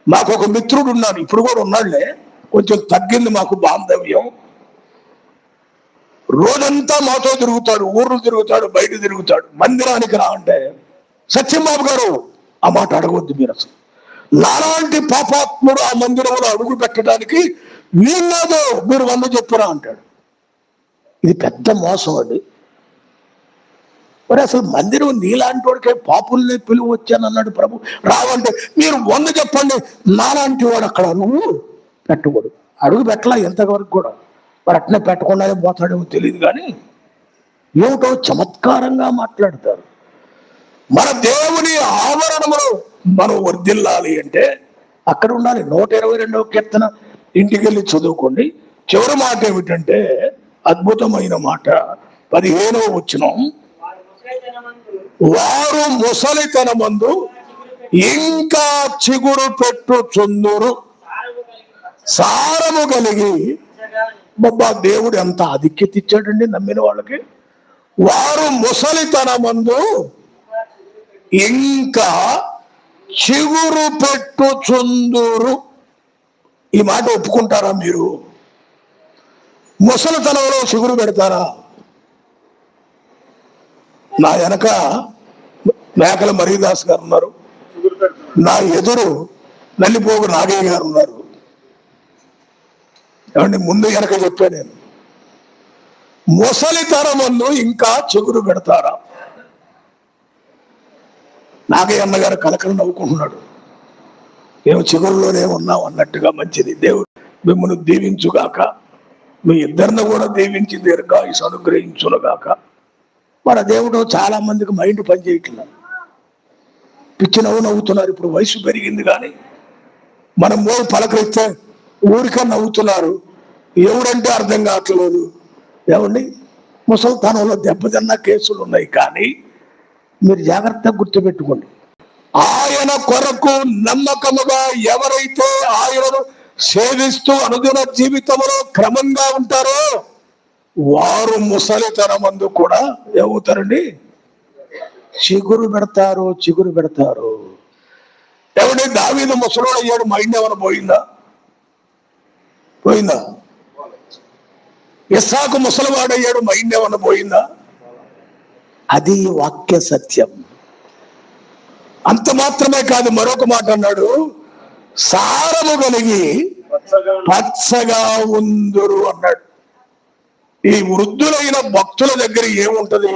మాకు ఒక మిత్రుడు ఉన్నాడు, ఇప్పుడు కూడా ఉన్నాడులే, కొంచెం తగ్గింది మాకు బాంధవ్యం. రోజంతా మాతో తిరుగుతాడు, ఊర్లు తిరుగుతాడు, బయట తిరుగుతాడు. మందిరానికి రా అంటే, సత్యంబాబు గారు ఆ మాట అడగవద్దు మీరు, అసలు నాలాంటి పాపాత్ముడు ఆ మందిరంలో అడుగు పెట్టడానికి వీల్లేదు, మీరు 100 చెప్పురా అంటాడు. ఇది పెద్ద మోసం అండి. మరి అసలు మందిరం నీలాంటి వాడికే పాపుల్ని పిలువ వచ్చానన్నాడు ప్రభు. రావంటే మీరు 100 చెప్పండి, నాలాంటి వాడు అక్కడ నువ్వు పెట్టకూడదు. అడుగు పెట్టలా ఎంతవరకు కూడా. మరి అట్నే పెట్టకుండానే పోతాడేమో తెలియదు, కానీ ఏమిటో చమత్కారంగా మాట్లాడతారు. మన దేవుని ఆవరణములు మనం వర్ధిల్లాలి అంటే అక్కడ ఉండాలి. 122వ కీర్తన ఇంటికి వెళ్ళి చదువుకోండి. చివరి మాట ఏమిటంటే అద్భుతమైన మాట, 15వ వచనం, వారు ముసలితనమందు ఇంకా చిగురు పెట్టుచుందురు, సారము కలిగి. బాబా దేవుడు ఎంత ఆధిక్యత ఇచ్చాడండి నమ్మిన వాళ్ళకి. వారు ముసలితనమందు ఇంకా చిగురు పెట్టుచుందురు. ఈ మాట ఒప్పుకుంటారా మీరు? ముసలితనంలో చిగురు పెడతారా? నా వెనక మేకల మరీదాస్ గారు ఉన్నారు, నా ఎదురు నల్లిపోగు నాగయ్య గారు ఉన్నారు. ఏమండి ముందు వెనక చెప్పా నేను, ముసలితనమందు ఇంకా చిగురు పెడతారా? నాగయ్య అన్న గారు కలకలు నవ్వుకుంటున్నాడు. ఏమో చిగురులోనే ఉన్నాం అన్నట్టుగా. మంచిది, దేవుడు మిమ్మల్ని దీవించుగాక, మీ ఇద్దరిని కూడా దీవించి దీర్ఘాయుసు అనుగ్రహించునుగాక. మన దేవుడు చాలా మందికి మైండ్ పనిచేయట్లేదు, పిచ్చి నవ్వుతున్నారు. ఇప్పుడు వయసు పెరిగింది కానీ మనం మోడు పలకరిస్తే ఊరికే నవ్వుతున్నారు. ఎవడంటే అర్థం కావట్లేదు. ఏమండి ముసలితనంలో దెబ్బతిన్న కేసులు ఉన్నాయి, కానీ మీరు జాగ్రత్తగా గుర్తుపెట్టుకోండి, ఆయన కొరకు నమ్మకముగా ఎవరైతే ఆయనను సేవిస్తూ అనుదిన జీవితంలో క్రమంగా ఉంటారో వారు ముసలితనమందు కూడా ఏమవుతారండి? చిగురు పెడతారు, చిగురు పెడతారు. ఎవడి దావీదు ముసలోడు అయ్యాడు, మైండ్ ఏమైనా పోయిందా? పోయిందా? ఇస్సాకు ముసలివాడయ్యాడు, మైండ్ ఏమైనా పోయిందా? అది వాక్య సత్యం. అంత మాత్రమే కాదు, మరొక మాట అన్నాడు, సారము కలిగి పచ్చగా ఉందురు అన్నాడు. ఈ వృద్ధులైన భక్తుల దగ్గర ఏముంటది?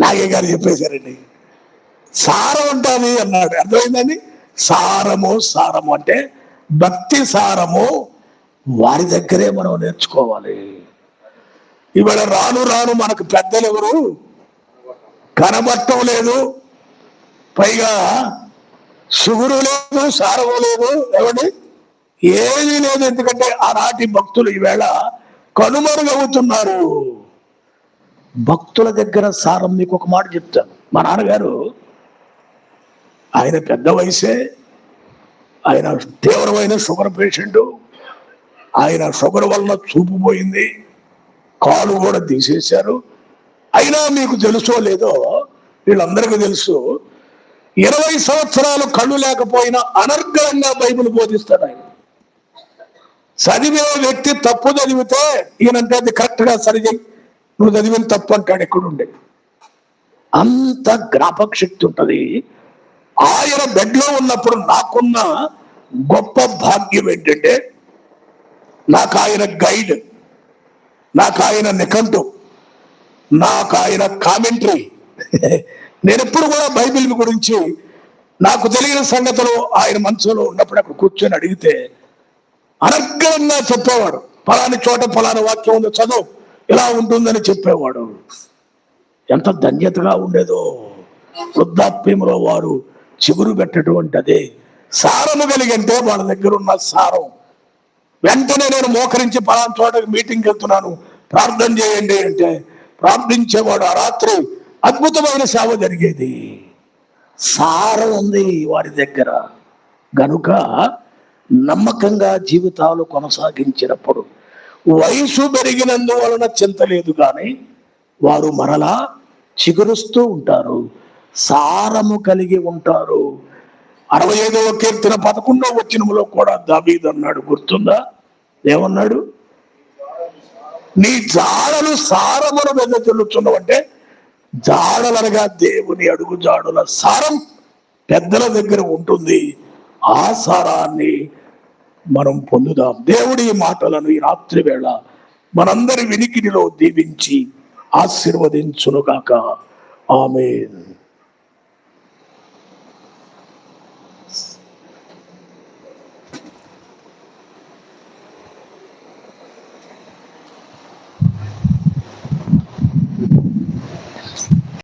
నాగే గారు చెప్పేశారండి, సారం ఉంటుంది అన్నాడు. అర్థమైందని? సారము, సారము అంటే భక్తి సారము వారి దగ్గరే మనం నేర్చుకోవాలి. ఇవాళ రాను రాను మనకు పెద్దలు ఎవరు కనబట్టం లేదు, పైగా సుగురు లేదు, సారము లేదు, ఏమండి ఏమీ లేదు. ఎందుకంటే ఆనాటి భక్తులు ఈవేళ కనుమరుగవుతున్నారు. భక్తుల దగ్గర సారం. మీకు ఒక మాట చెప్తాను. మా నాన్నగారు, ఆయన పెద్ద వయసే, ఆయన తీవ్రమైన షుగర్ పేషెంట్. ఆయన షుగర్ వలన చూపు పోయింది, కాలు కూడా తీసేశారు. అయినా మీకు తెలుసో లేదో, వీళ్ళందరికీ తెలుసు, 20 సంవత్సరాలు కళ్ళు లేకపోయినా అనర్గళంగా బైబిల్ బోధిస్తాడు ఆయన. చదివే వ్యక్తి తప్పు చదివితే ఈయనంటే అది కరెక్ట్ గా సరిచేయి, నువ్వు చదివిన తప్పు అంటాడు ఎక్కడుండే. అంత జ్ఞాపక శక్తి ఉంటుంది. ఆయన బెడ్లో ఉన్నప్పుడు నాకున్న గొప్ప భాగ్యం ఏంటంటే, నాకు ఆయన గైడ్. నాకు ఆయన నిఘంటు, నాకు ఆయన కామెంటరీ. నేను ఎప్పుడు కూడా బైబిల్ గురించి నాకు తెలియని సంగతులు ఆయన మనసులో ఉన్నప్పుడు అక్కడ కూర్చొని అడిగితే అనర్గళంగా చెప్పేవాడు. ఫలాని చోట ఫలాని వాక్యం ఉందో చదువు, ఇలా ఉంటుందని చెప్పేవాడు. ఎంత ధన్యతగా ఉండేదో. వృద్ధాప్యంలో వారు చిగురు పెట్టటువంటి అదే సారము కలిగంటే వాళ్ళ దగ్గర ఉన్న సారం. వెంటనే నేను మోకరించి ఫలాని చోట మీటింగ్కి వెళ్తున్నాను, ప్రార్థన చేయండి అంటే ప్రార్థించేవాడు. ఆ రాత్రి అద్భుతమైన సేవ జరిగేది. సారం ఉంది వారి దగ్గర. గనుక నమ్మకంగా జీవితాలు కొనసాగించినప్పుడు వయసు పెరిగినందువలన చింత లేదు, కానీ వారు మరలా చిగురుస్తూ ఉంటారు, సారము కలిగి ఉంటారు. 65వ కీర్తన 11వ వచనములో కూడా దావీదు అన్నాడు, గుర్తుందా? ఏమన్నాడు? నీ జాడలు సారమును వెదజల్లుచున్నావు. అంటే జాడలనగా దేవుని అడుగు జాడుల సారం పెద్దల దగ్గర ఉంటుంది. ఆ సారాన్ని మనం పొందుదాం. దేవుడి మాటలను ఈ రాత్రి వేళ మనందరి వినికిడిలో దీవించి ఆశీర్వదించునుగాక. ఆమేన్.